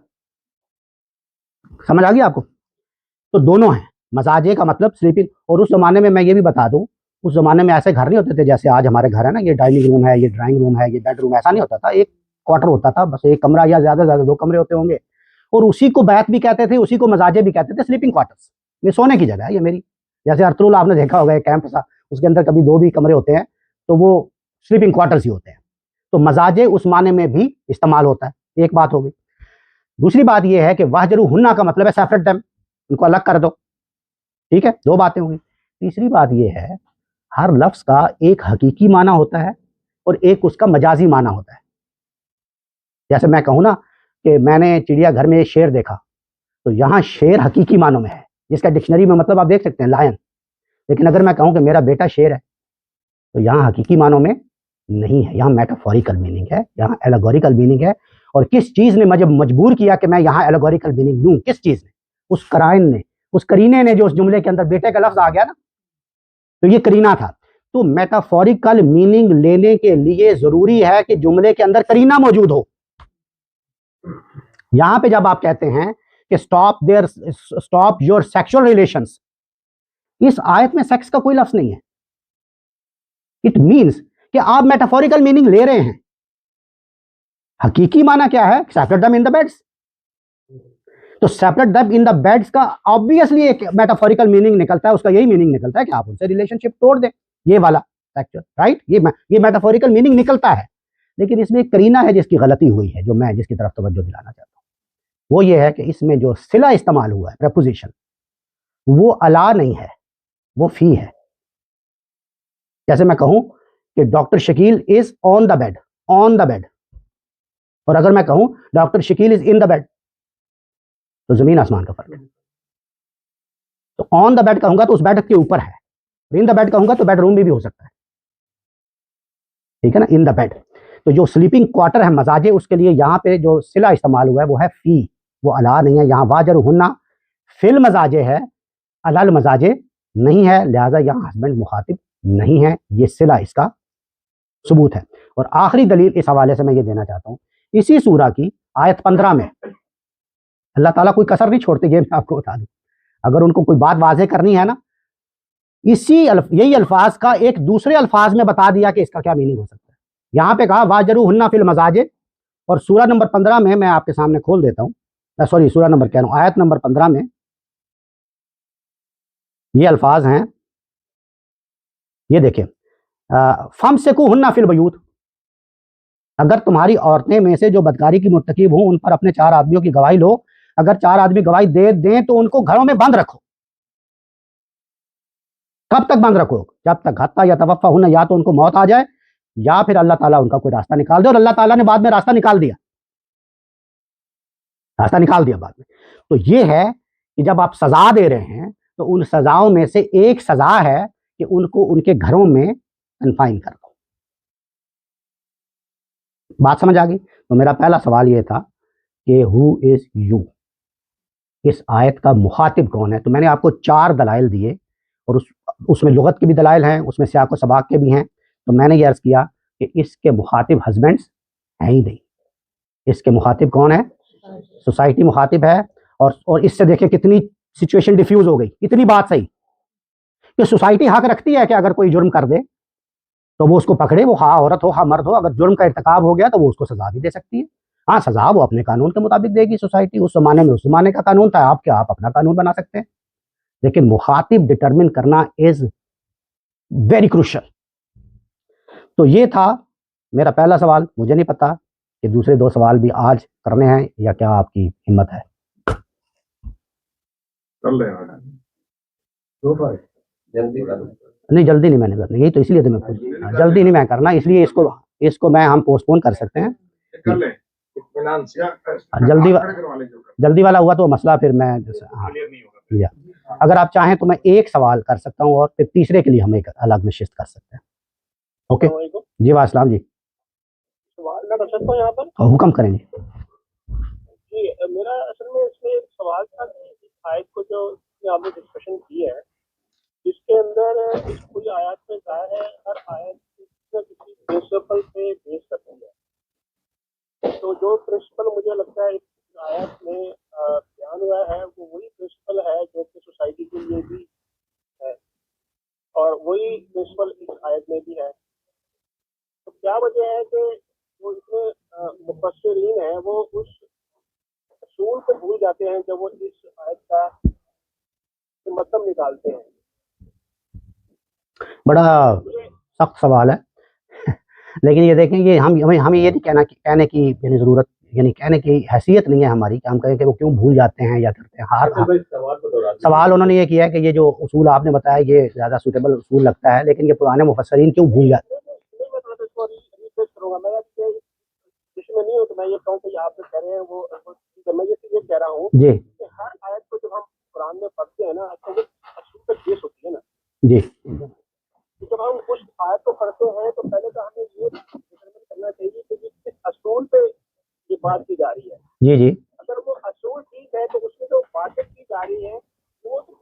समझ आ गई आपको? तो दोनों हैं। मजाजे का मतलब स्लीपिंग, और उस जमाने में मैं ये भी बता दूं, उस जमाने में ऐसे घर नहीं होते थे जैसे आज हमारे घर है ना, ये डाइनिंग रूम है, ये ड्राइंग रूम है, ये बेडरूम, ऐसा नहीं होता था। एक क्वार्टर होता था, बस एक कमरा, या ज्यादा से ज्यादा 2 कमरे होते होंगे, और उसी को बैत भी कहते थे, उसी को मजाजे भी कहते थे, स्लीपिंग क्वार्टर्स। ये सोने की जगह है ये मेरी। जैसे अर्तुल आपने देखा होगा, एक कैंप सा, उसके अंदर कभी 2 भी कमरे होते हैं तो वो स्लीपिंग क्वार्टर्स ही होते हैं। तो मजाजे उस माने में भी इस्तेमाल होता है। एक बात हो गई। दूसरी बात यह है कि वाहजरुहुन्ना का मतलब है सेपरेट देम, उनको अलग कर दो। ठीक है, 2 बातें होंगी। तीसरी बात यह है, हर लफ्ज का एक हकीकी माना होता है और एक उसका मजाजी माना होता है। जैसे मैं कहूँ ना कि मैंने चिड़ियाघर में शेर देखा, तो यहाँ शेर हकीकी मानों में है, जिसका डिक्शनरी में मतलब आप देख सकते हैं लायन। लेकिन अगर मैं कहूँ कि मेरा बेटा शेर है, तो यहाँ हकीकी मानों में नहीं है, यहाँ मेटाफोरिकल मीनिंग है, यहाँ एलेगोरिकल मीनिंग है। और किस चीज़ ने मुझे मजबूर किया कि मैं यहाँ एलेगोरिकल मीनिंग लूँ? किस चीज़ ने? उस कराइन ने, उस करीने ने, जो उस जुमले के अंदर बेटे का लफ्ज आ गया ना, तो ये करीना था। तो मेटाफोरिकल मीनिंग लेने के लिए जरूरी है कि जुमले के अंदर करीना मौजूद हो। यहां पे जब आप कहते हैं कि स्टॉप योर सेक्सुअल रिलेशंस, इस आयत में सेक्स का कोई लफ्ज नहीं है। इट मींस कि आप मेटाफोरिकल मीनिंग ले रहे हैं। हकीकी माना क्या है? Separate them in the beds. तो separate them in the beds का ऑब्वियसली एक मेटाफोरिकल मीनिंग निकलता है, उसका यही मीनिंग निकलता है कि आप उनसे रिलेशनशिप तोड़ दें, ये वाला सेक्सुअल, राइट? ये मेटाफोरिकल मीनिंग निकलता है। लेकिन इसमें एक करीना है जिसकी गलती हुई है, जो मैं जिसकी तरफ तवज्जो दिलाना चाहता हूं। वो ये है कि इसमें जो सिला इस्तेमाल हुआ है, प्रेपोजिशन, वो अला नहीं है, वो फी है। जैसे मैं कहूं कि doctor Shakeel is on the bed, on the bed, और अगर मैं कहूं doctor Shakeel is in the bed, तो जमीन आसमान का फर्क है। तो ऑन द बेड कहूंगा तो उस बेड के ऊपर है, इन द बेड कहूंगा तो बेडरूम भी हो सकता है। ठीक है ना, इन द बेड। तो जो स्लीपिंग क्वार्टर है मजाजे, उसके लिए यहाँ पे जो सिला इस्तेमाल हुआ है वो है फी, वो अला नहीं है। यहाँ वाजरुहुन्ना फिल मजाजे है, अलल मजाजे नहीं है, लिहाजा यहाँ हस्बैंड मुखातिब नहीं है। ये सिला इसका सबूत है। और आखिरी दलील इस हवाले से मैं ये देना चाहता हूँ, इसी सूरा की आयत 15 में अल्लाह ताला कोई कसर नहीं छोड़ते, ये मैं आपको बता दूं। अगर उनको कोई बात वाज़ेह करनी है ना, यही अल्फाज का एक दूसरे अल्फाज में बता दिया कि इसका क्या मीनिंग हो सकता है। यहाँ पे कहा वाजरू हुन्ना फिल मजाजे, और सूरा नंबर 15 में मैं आपके सामने खोल देता हूँ, सॉरी सूरा नंबर कह रहा हूँ, आयत नंबर 15 में ये अल्फाज हैं, ये देखें, फम सेकू हुन्ना फिल बयूत, अगर तुम्हारी औरतें में से जो बदकारी की मुर्तकिब हों उन पर अपने 4 आदमियों की गवाही लो, अगर 4 आदमी गवाही दे दें तो उनको घरों में बंद रखो। कब तक बंद रखो? जब तक हत्ता या तवफ़्फ़ा हुन्ना, या तो उनको मौत आ जाए या फिर अल्लाह ताला उनका कोई रास्ता निकाल दे। और अल्लाह ताला ने बाद में रास्ता निकाल दिया, बाद में। तो ये है कि जब आप सजा दे रहे हैं तो उन सजाओं में से एक सजा है कि उनको उनके घरों में कन्फाइन कर दो। बात समझ आ गई? तो मेरा पहला सवाल ये था कि हु इज यू, इस आयत का मुखातिब कौन है? तो मैंने आपको 4 दलाइल दिए, और उसमें लुगत के भी दलाइल हैं, उसमें सियाक व सबाक के भी हैं। तो मैंने ये अर्ज़ किया कि इसके मुखातिब हस्बैंड्स हैं ही नहीं। इसके मुखातिब कौन है? सोसाइटी मुखातिब है। और इससे देखें कितनी सिचुएशन डिफ्यूज हो गई। इतनी बात सही कि सोसाइटी हक रखती है कि अगर कोई जुर्म कर दे तो वो उसको पकड़े, वो हाँ औरत हो हाँ मर्द हो, अगर जुर्म का इर्तिकाब हो गया तो वो उसको सजा भी दे सकती है। हाँ, सजा वो अपने कानून के मुताबिक देगी सोसाइटी। उस जमाने में उस जमाने का कानून था, आप अपना कानून बना सकते हैं। लेकिन मुखातिब डिटरमिन करना इज वेरी क्रूशल। तो ये था मेरा पहला सवाल। मुझे नहीं पता कि दूसरे 2 सवाल भी आज करने हैं या क्या आपकी हिम्मत है? कर ले यार। जल्दी कर नहीं, जल्दी नहीं मैंने करना, यही तो इसलिए तो मैं जल्दी नहीं मैं करना, इसलिए इसको मैं हम पोस्टपोन कर सकते हैं। कर ले इत्मीनान से। जल्दी वाला हुआ तो मसला फिर मैं हाँ या अगर आप चाहें तो मैं एक सवाल कर सकता हूँ और फिर तीसरे के लिए हम एक अलग नशिस्त कर सकते हैं। ओके जी, वास्सलाम जी, सवाल मैं कर सकता हूँ यहाँ पर? हुक्म करें जी। जी, मेरा असल में इसमें एक सवाल था कि इस आयत को जो आपने डिस्कशन की है, जिसके अंदर इस पूरी आयत में जाहिर है हर आयत किसी प्रिंसिपल पे बेस करती है। तो जो प्रिंसिपल मुझे लगता है इस आयत में बयान हुआ है वो वही प्रिंसिपल है जो कि सोसाइटी के लिए भी है, और वही प्रिंसिपल इस आयत में भी है। तो क्या वजह है कि वो इसमें मुफस्सिरीन है वो उस असूल को भूल जाते हैं जब वो इस आयत का मतलब निकालते हैं? बड़ा सख्त सवाल है लेकिन ये देखें, ये हमें ये नहीं कहने की ज़रूरत, यानी कहने की हैसियत नहीं है हमारी कि हम कहें कि वो क्यों भूल जाते हैं या करते हैं। सवाल उन्होंने ये किया है कि ये जो उसूल आपने बताया ये ज़्यादा सूटेबल उसूल लगता है, लेकिन ये पुराने मुफस्सिरीन क्यों भूल जाते हैं? नहीं हो तो मैं ये कहूँ कि आप जो कह रहे हैं वो मैं ये कह रहा हूँ जी कि हर आयत को जब हम कुरान में पढ़ते हैं ना तो वो असूल पे बेस होती है ना जी। जब हम उस आयत को पढ़ते हैं तो पहले तो हमें ये डिटरमिन करना चाहिए कि किस असूल पे ये बात की जा रही है। जी जी। अगर वो असूल ठीक है तो उसमें जो बातें की जा रही है वो तो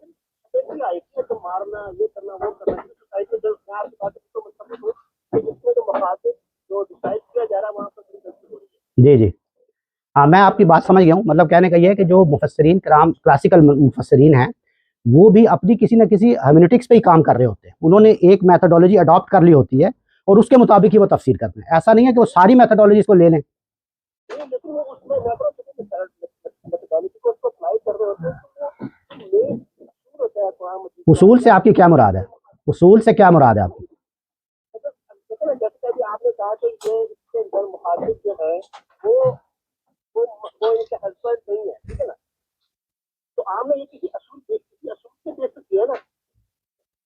आयत है, तो मारना ये करना वो करना सोसाइटी जो मैं आपकी बात को मतलब हूँ कि इसमें जो मकासद जो डिसाइड किया जा रहा है वहाँ पर गलती हो रही है। जी जी, हाँ मैं आपकी बात समझ गया हूँ। मतलब कहने का ये है कि जो मुफस्सिरीन कराम क्लासिकल मुफस्सिरीन हैं वो भी अपनी किसी न किसी हर्मेनेटिक्स पे ही काम कर रहे होते हैं। उन्होंने एक मेथोडोलॉजी अडॉप्ट कर ली होती है और उसके मुताबिक ही वो तफसीर करते हैं। ऐसा नहीं है कि वो सारी मेथोडोलॉजीज को ले लें। लेकिन वो उसमें मेथोडोलॉजी को उसको अप्लाई कर रहे होते हैं तो होता है कुरान मजीद। उसूल से आपकी क्या मुराद है? उसूल से क्या मुराद है आपकी? जैसे कि आपने कहा कि ये इसके अंदर मुखातिब जो है वो इनके हस्बैंड नहीं है, ठीक है ना? तो आपने ये किसी असूल के बेस पे किया ना?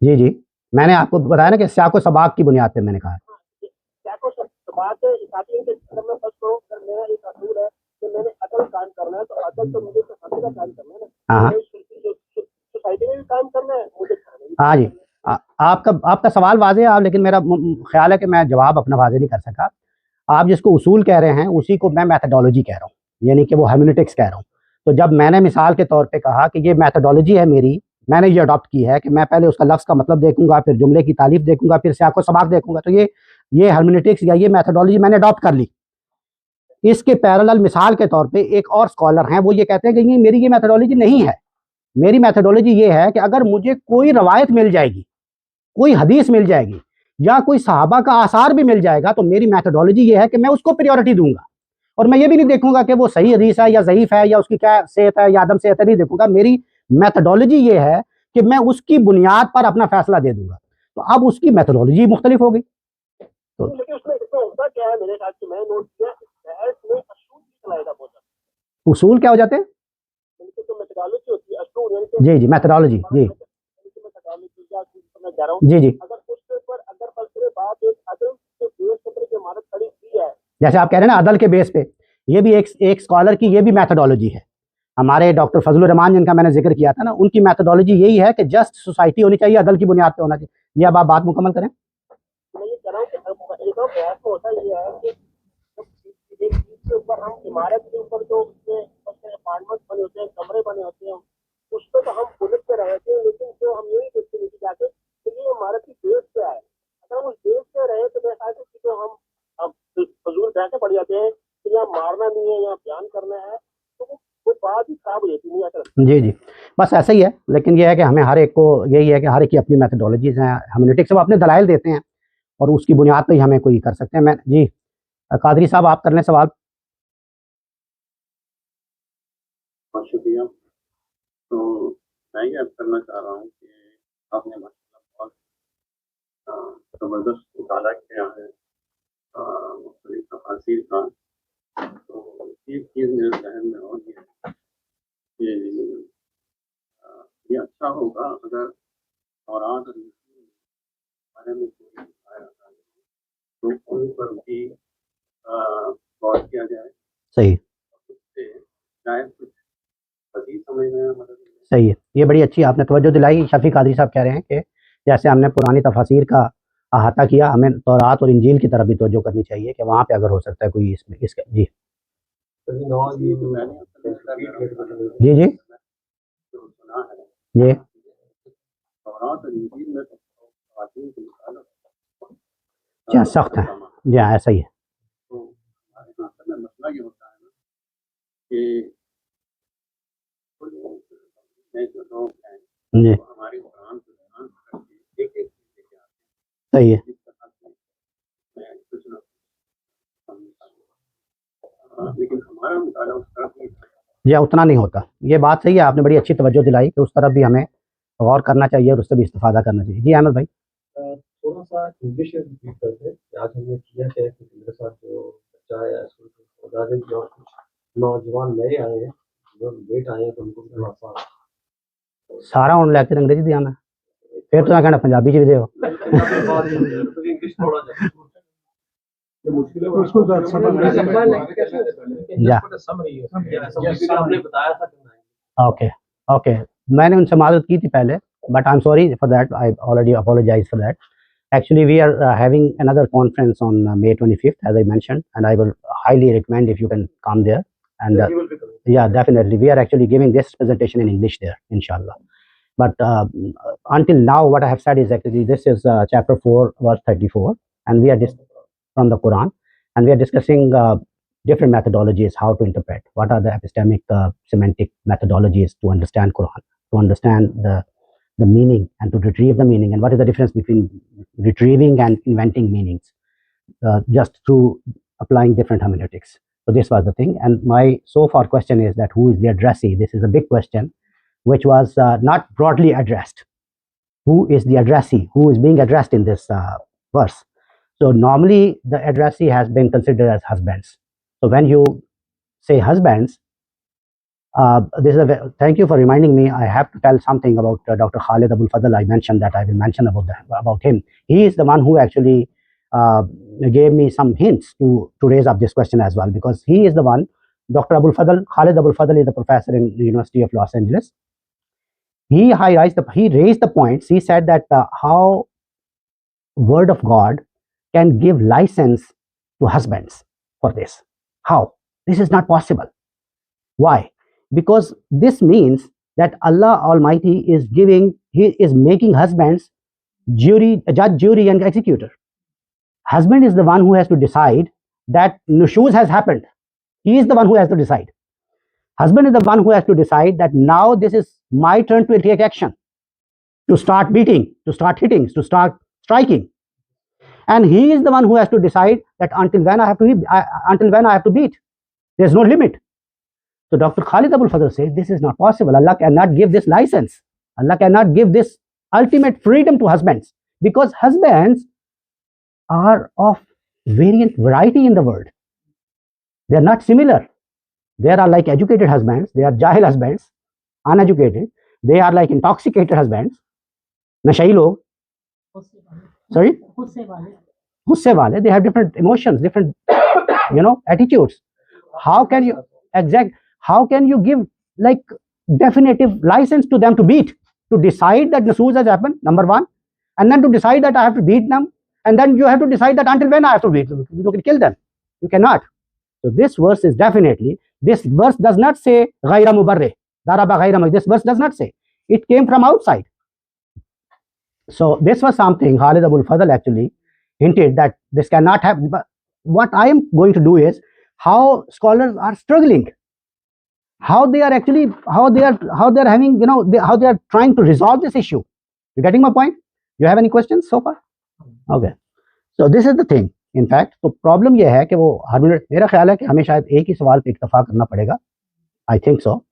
जी जी, मैंने आपको बताया ना कि सियाक व सबाक की बुनियाद पे मैंने कहा। सियाक व सबाक के अगर मैं फर्स्ट करूँ, अगर मेरा एक असूल है कि मैंने अदल कायम करना है तो अदल तो मुझे सोसाइटी का कायम करना है ना। हाँ सोसाइटी में भी कायम करना है मुझे। हाँ जी, आपका सवाल वाज़ेह है, लेकिन मेरा ख्याल है कि मैं जवाब अपना वाज़ेह नहीं कर सका। आप जिसको उसूल कह रहे हैं उसी को मैं मैथडोलॉजी कह रहा हूँ, यानी कि वो हर्मेनेटिक्स कह रहा हूँ। तो जब मैंने मिसाल के तौर पे कहा कि ये मैथडोलॉजी है मेरी मैंने ये अडॉप्ट की है कि मैं पहले उसका लफ्ज़ का मतलब देखूंगा, फिर जुमले की तारीफ देखूंगा, फिर सियाको सबाक देखूंगा। तो ये हर्मेनेटिक्स या ये मैथडोलॉजी मैंने अडॉप्ट कर ली। इसके पैरेलल मिसाल के तौर पे एक और स्कॉलर हैं, वो ये कहते हैं कि ये मेरी ये मैथडोलॉजी नहीं है। मेरी मैथडोलॉजी ये है कि अगर मुझे कोई रवायत मिल जाएगी, कोई हदीस मिल जाएगी या कोई सहाबा का आसार भी मिल जाएगा, तो मेरी मैथडोलॉजी ये है कि मैं उसको प्रायोरिटी दूंगा। और मैं ये भी नहीं देखूंगा कि वो सही हदीस है या ज़ईफ है या उसकी क्या सेहत है या आदम सेहत है, नहीं देखूंगा। मेरी मैथडोलॉजी ये है कि मैं उसकी बुनियाद पर अपना फैसला दे दूंगा। तो अब उसकी मैथडोलॉजी मुख्तलिफ हो गई। लेकिन उसमें होता क्या है, मेरे ख्याल से मैं नोट किया बहस में असूल की चलाएगा बहुत ज्यादा। उसूल क्या हो जाते हैं? जो मेथडोलॉजी होती है असूल, जी जी, मैथडोलॉजी, जी मेथडोलॉजी या मैं कह रहा हूँ, जी जी। अगर उसके ऊपर अगर फलसफे बात एक अदल के बेस पर की इमारत खड़ी की है, जैसे आप कह रहे हैं ना अदल के बेस पे, ये भी एक स्कॉलर की ये भी मैथडोलॉजी है। हमारे डॉक्टर फजलुर रहमान जिनका मैंने जिक्र किया था ना, उनकी मैथडोलॉजी यही है कि जस्ट सोसाइटी होनी चाहिए, अदल की बुनियाद पे होना चाहिए। ये अब आप बात मुकम्मल करें। मैं ये कह रहा हूँ कि एक और बहस में होता ये है कि एक चीज के ऊपर हम इमारत के ऊपर जो उसमें अपार्टमेंट बने होते हैं, कमरे बने होते हैं, उस पर तो हम बुलेट पे रहे थे, लेकिन जो हम यही देखते नीचे जाके कि ये इमारत की बेस क्या है। अगर हम उस बेस पे रहे तो मेरे ख्याल से जो हम फजूल बहसें पड़ जाते हैं कि यहाँ मारना नहीं है, यहाँ बयान करना है, तो वो बात ही खराब हो जाती है। नहीं जी जी, बस ऐसा ही है। लेकिन ये है कि हमें हर एक को यही है कि हर एक की अपनी मैथडोलॉजीज हैं। हर्मेनेटिक्स वो अपने दलाइल देते हैं और उसकी बुनियाद पर ही हमें कोई कर सकते हैं। मैं जी कादरी साहब आप कर लें सवाल। बहुत शुक्रिया। तो मैं ये अर्ज करना चाह रहा हूँ कि आपने माशाल्लाह बहुत ज़बरदस्त मुताला किया है मुख्तलिफ तफासीर का। तो एक चीज़ मेरे जहन में और ये है कि ये अच्छा होगा अगर औरात और बारे में कोई आया तो उन पर भी गौर किया जाए। सही उससे शायद कुछ मज़ीद समझने में मदद मिले। सही है, ये बड़ी अच्छी आपने तवज्जो दिलाई। शफी कादरी साहब कह रहे हैं कि जैसे हमने पुरानी तफासीर का अहाता किया, हमें तौरात और इंजील की तरफ भी तवज्जो करनी चाहिए कि वहाँ पे अगर हो सकता है कोई इसमें इसका। जी जी जी जो सुना है जी तौरात और इंजील में तो ख़वातीन की मिसाल जी सख्त है। जी हाँ, ऐसा ही है। तो हमारे यहाँ असल में मसला ये होता है ना कि में जो लोग हैं जी वो हमारे कुरान को बयान करके एक एक चीज़ लेके आते सही है। हैं। इस तरह से मैं कुछ ना लेकिन हमारा मुताला उस तरफ नहीं था। जी उतना नहीं होता, ये बात सही है। आपने बड़ी अच्छी तवज्जो दिलाई कि उस तरफ भी हमें गौर करना चाहिए और उससे भी इस्तिफादा करना चाहिए। जी अहमद भाई। थोड़ा सा इंग्लिश में रिपीट करते हैं कि आज हमने किया क्या है कि मेरे साथ जो बच्चा है स्कूल के और कुछ नौजवान नए आए हैं जो लेट आए हैं तो उनको भी थोड़ा सा सारा उन लैक्चर अंग्रेजी दिया मैं फिर तो कहना पंजाबी च भी दो। इंग्लिश थोड़ा उसको आपने बताया था। ओके ओके, मैंने उनसे मादत की थी पहले, but I'm sorry for that. I already apologize for that. Actually, we are having another conference on May 25th, as I mentioned, and I will highly recommend if you can come there. And yeah, definitely, we are actually giving this presentation in English there, inshallah. But until now, what I have said is actually this is chapter 4, verse 34, and we are from the Quran, and we are discussing different methodologies how to interpret. What are the epistemic, semantic methodologies to understand Quran, to understand the meaning and to retrieve the meaning, and what is the difference between retrieving and inventing meanings just through applying different hermeneutics. So this was the thing. And my so far question is that who is the addressee? This is a big question which was not broadly addressed. Who is the addressee? Who is being addressed in this verse? So normally the addressee has been considered as husbands. So when you say husbands, thank you for reminding me. I have to tell something about Dr. Khalid Abul Fadl. I mentioned that I will mention about him. He is the one who actually gave me some hints to raise up this question as well, because he is the one. Dr. Abul Fadl, Khalid Abul Fadl is a professor in the University of Los Angeles. He raised the points. He said that how Word of God can give license to husbands for this. How? This is not possible. Why? Because this means that Allah Almighty is making husbands judge, jury, and executor. Husband is the one who has to decide that nushuz has happened. He is the one who has to decide. Husband is the one who has to decide that now this is my turn to take action, to start beating, to start hitting, to start striking. And he is the one who has to decide that until when I have to beat. There's no limit. So Dr. Khalid Abul Fadl says this is not possible. Allah cannot give this license. Allah cannot give this ultimate freedom to husbands, because husbands are of variety in the world. They are not similar. There are like educated husbands, there are jahil husbands, uneducated. They are like intoxicated husbands, nashai log. Sorry? Gusse wale. They have different emotions, different attitudes. How can you give like definitive license to them to beat, to decide that nushuz has happened, number one, and then to decide that I have to beat them, and then you have to decide that until when I have to beat them. You can kill them. You cannot. So this verse is definitely, this verse does not say ghayra mubarrih, daraba ghayra mubarrih. This verse does not say. It came from outside. So this was something Khalid Abul Fadl actually hinted that this cannot happen. But what I am going to do is how scholars are struggling, how they are having, how they are trying to resolve this issue. You getting my point? You have any questions so far? Okay. So this is the thing. In fact, तो problem ये है कि वो हर minute, मेरा ख्याल है कि हमें शायद एक ही सवाल पे इक्तफा करना पड़ेगा. I think so.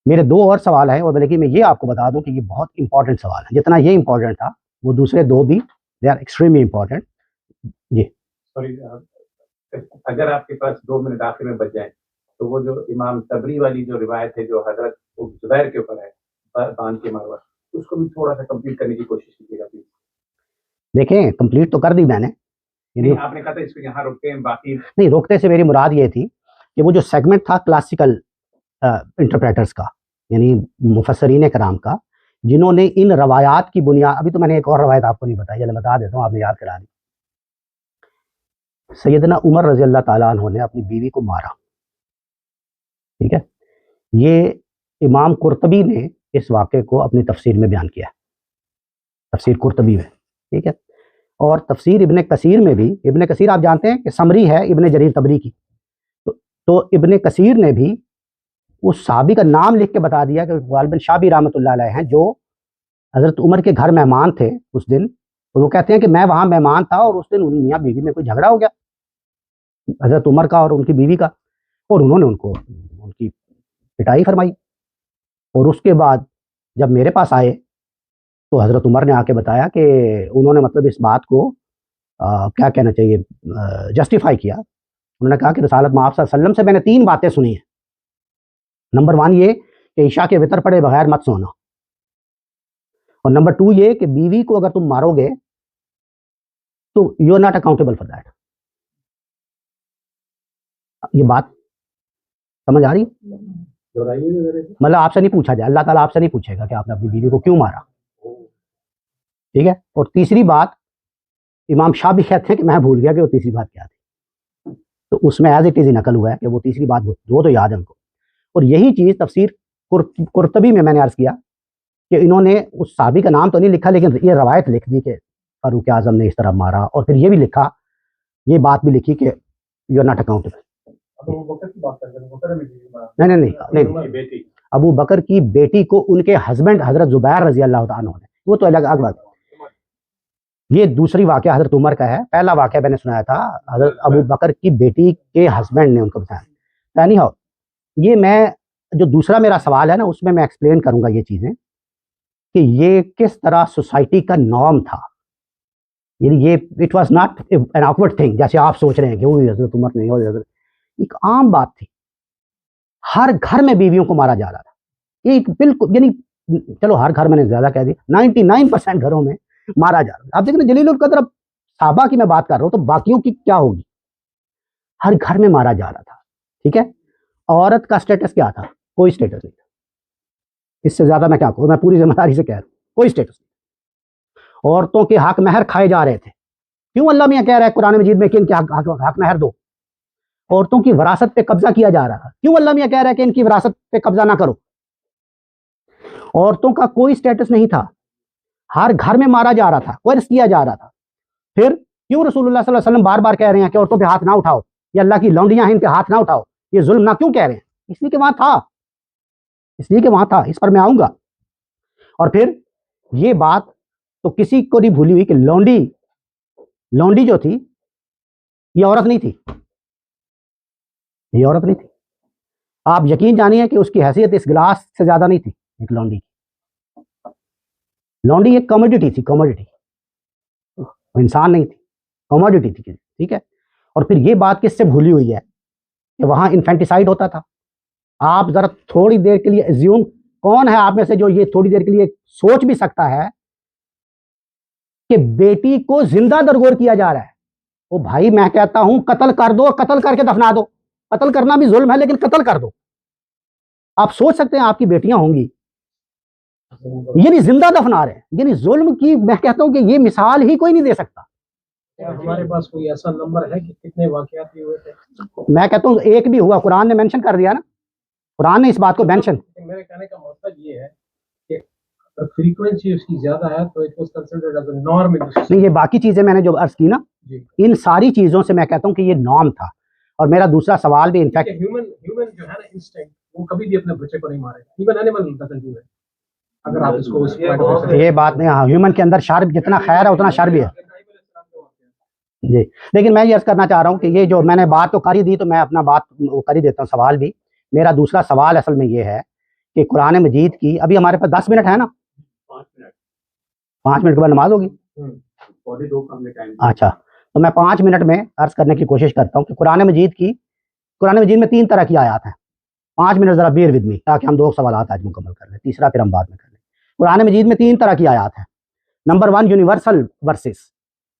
मेरे दो और सवाल हैं, और लेकिन मैं ये आपको बता दूं कि ये बहुत इंपॉर्टेंट सवाल है. जितना ये इंपॉर्टेंट था वो दूसरे दो भी, दे आर एक्सट्रीमली इंपॉर्टेंट. जी सॉरी, अगर आपके पास 2 मिनट आखिर में बच जाए तो वो जो इमाम तबरी वाली जो रिवायत है जो हजरत जुबैर के ऊपर है, बांध के मारवा, उसको भी थोड़ा सा कंप्लीट करने की कोशिश कीजिएगा प्लीज. देखें, कंप्लीट तो कर दी मैंने. आपने कहा था इसको यहाँ रोकते हैं, बाकी नहीं. रोकते से मेरी मुराद ये थी कि वो जो सेगमेंट था क्लासिकल इंटरप्रेटर्स का, यानी मुफस्सरीन कराम का, जिन्होंने इन रवायात की बुनियाद, अभी तो मैंने एक और रवायत आपको नहीं बताई, चलो बता देता हूँ, आपने याद करा दी. सैयदना उमर रजी अल्लाह ताला अन्हु ने अपनी बीवी को मारा. ठीक है. ये इमाम कुर्तबी ने इस वाक़े को अपनी तफसीर में बयान किया, तफसीर कुर्तबी में. ठीक है. और तफसीर इब्ने कसीर में भी, इब्ने कसीर आप जानते हैं कि समरी है इब्ने जरीर तबरी की, तो इब्ने कसीर ने भी उस साहबी का नाम लिख के बता दिया कि गालिबन शाबी रहमतुल्लाह अलैह हैं, जो हज़रत उमर के घर मेहमान थे उस दिन. तो वो कहते हैं कि मैं वहाँ मेहमान था और उस दिन मियाँ बीवी में कोई झगड़ा हो गया, हज़रत उमर का और उनकी बीवी का, और उन्होंने उनकी पिटाई फरमाई. और उसके बाद जब मेरे पास आए तो हज़रत उमर ने आके बताया कि उन्होंने मतलब इस बात को क्या कहना चाहिए, जस्टिफाई किया. उन्होंने कहा कि रसूलुल्लाह सल्लल्लाहु अलैहि वसल्लम से मैंने 3 बातें सुनी हैं. नंबर 1 ये कि ईशा के वितर पड़े बगैर मत सोना, और नंबर 2 ये कि बीवी को अगर तुम मारोगे तो you are not accountable for that. ये बात समझ आ रही? मतलब आपसे नहीं पूछा जाए, अल्लाह ताला आपसे नहीं पूछेगा कि आपने अपनी बीवी को क्यों मारा. ठीक है. और तीसरी बात, इमाम शाह भी कहते हैं कि मैं भूल गया कि वो तीसरी बात क्या थी, तो उसमें एज इट इज़ नकल हुआ है कि वो तीसरी बात वो तो याद है उनको. और यही चीज़ तफसीर कुर्तबी में मैंने अर्ज़ किया कि इन्होंने उस साहबी का नाम तो नहीं लिखा, लेकिन ये रवायत लिख दी कि फारूक आज़म ने इस तरह मारा, और फिर ये भी लिखा, ये बात भी लिखी कि यू आर नॉट अकाउंटेबल. नहीं, अबू बकर की बेटी को उनके हस्बैंड हज़रत जुबैर रजी अल्लाह तआला अन्हु ने, वो तो अलग बात. ये दूसरी वाक़या हज़रत उमर का है. पहला वाक़या मैंने सुनाया था हज़रत अबू बकर की बेटी के हस्बैंड ने उनको बताया. यानी हो, ये मैं जो दूसरा मेरा सवाल है ना, उसमें मैं एक्सप्लेन करूँगा ये चीज़ें कि ये किस तरह सोसाइटी का नॉर्म था. ये it was not an awkward thing जैसे आप सोच रहे हैं कि वो हज़रत उमर नहीं हो. एक आम बात थी, हर घर में बीवियों को मारा जा रहा था. ये बिल्कुल, यानी चलो हर घर, मैंने ज़्यादा कह दिया, 99% घरों में मारा जा रहा है. आप देख रहे जलीलुल कद्र साहबा की मैं बात कर रहा हूँ, तो बाकियों की क्या होगी. हर घर में मारा जा रहा था. ठीक है. औरत का स्टेटस क्या था? कोई स्टेटस नहीं था. इससे ज्यादा मैं क्या कहूँ, मैं पूरी जिम्मेदारी से कह रहा हूँ, कोई स्टेटस नहीं. औरतों के हक महर खाए जा रहे थे. क्यों अल्लाह मियाँ कह रहा है कुरान मजीद में कि इनके हक महर दो. औरतों की विरासत पे कब्जा किया जा रहा था. क्यों अल्लाह मियाँ कह रहा है कि इनकी विरासत पे कब्जा ना करो. औरतों का कोई स्टेटस नहीं था, हर घर में मारा जा रहा था, कोर्स किया जा रहा था। फिर क्यों रसूलुल्लाह सल्लल्लाहु अलैहि वसल्लम बार बार कह रहे हैं कि औरतों पे हाथ ना उठाओ, ये अल्लाह की लौंडियां हैं, इन पे हाथ ना उठाओ, ये जुल्म ना क्यों कह रहे हैं? इसलिए कि वहां था, इसलिए कि वहां था। इस पर मैं आऊंगा। और फिर ये बात तो किसी को नहीं भूली हुई कि लौंडी जो थी ये औरत नहीं थी, ये औरत नहीं थी। आप यकीन जानिए कि उसकी हैसियत इस गिलास से ज्यादा नहीं थी। एक लौंडी एक कमोडिटी थी, कमोडिटी, इंसान नहीं थी, कमोडिटी थी, ठीक है। और फिर ये बात किससे भूली हुई है कि वहां इन्फेंटिसाइड होता था। आप जरा थोड़ी देर के लिए एज्यूम, कौन है आप में से जो ये थोड़ी देर के लिए सोच भी सकता है कि बेटी को जिंदा दरगोर किया जा रहा है? ओ भाई, मैं कहता हूं कत्ल कर दो, कत्ल करके दफना दो। कत्ल करना भी जुल्म है, लेकिन कत्ल कर दो। आप सोच सकते हैं आपकी बेटियां होंगी, यानी जिंदा दफना रहे हैं, यानी जुल्म की। मैं कहता हूं कि ये मिसाल ही कोई नहीं दे सकता। हमारे पास कोई ऐसा नंबर है कि कितने वाकयात हुए थे? मैं कहता हूं एक भी हुआ, कुरान ने मेंशन कर दिया ना, कुरान ने इस बात को मेंशन। मेरे कहने का मतलब ये है कि फ्रीक्वेंसी उसकी ज्यादा है तो it was considered as a norm in this. नहीं, ये बाकी चीजें मैंने जो अर्ज की ना, इन सारी चीजों से मैं कहता हूं कि ये नॉर्म था। और मेरा दूसरा सवाल भी इनफैक्ट, ह्यूमन जो है ना इंस्टिंक्ट, वो कभी भी अपने बच्चे को नहीं मारेगा, even animal doesn't do it. अगर आप इसको ये बात नहीं, हाँ, ह्यूमन के अंदर शर, जितना खैर है उतना शर भी है जी। लेकिन मैं ये अर्ज करना चाह रहा हूँ कि ये जो मैंने बात तो कर ही दी, तो मैं अपना बात वो कर ही देता हूँ, सवाल भी। मेरा दूसरा सवाल असल में ये है कि कुरान मजीद की, अभी हमारे पास 10 मिनट है ना, 5 मिनट के बाद नमाज होगी। अच्छा, तो मैं 5 मिनट में अर्ज करने की कोशिश करता हूँ कि कुरान मजीद में 3 तरह की आयत हैं। 5 मिनट जरा बेयर विद मी, ताकि हम 2 सवाल आज मुकम्मल कर लें, तीसरा फिर हम बाद में कर लें। कुरान मजीद में 3 तरह की आयत हैं। नंबर 1 यूनिवर्सल वर्सेस,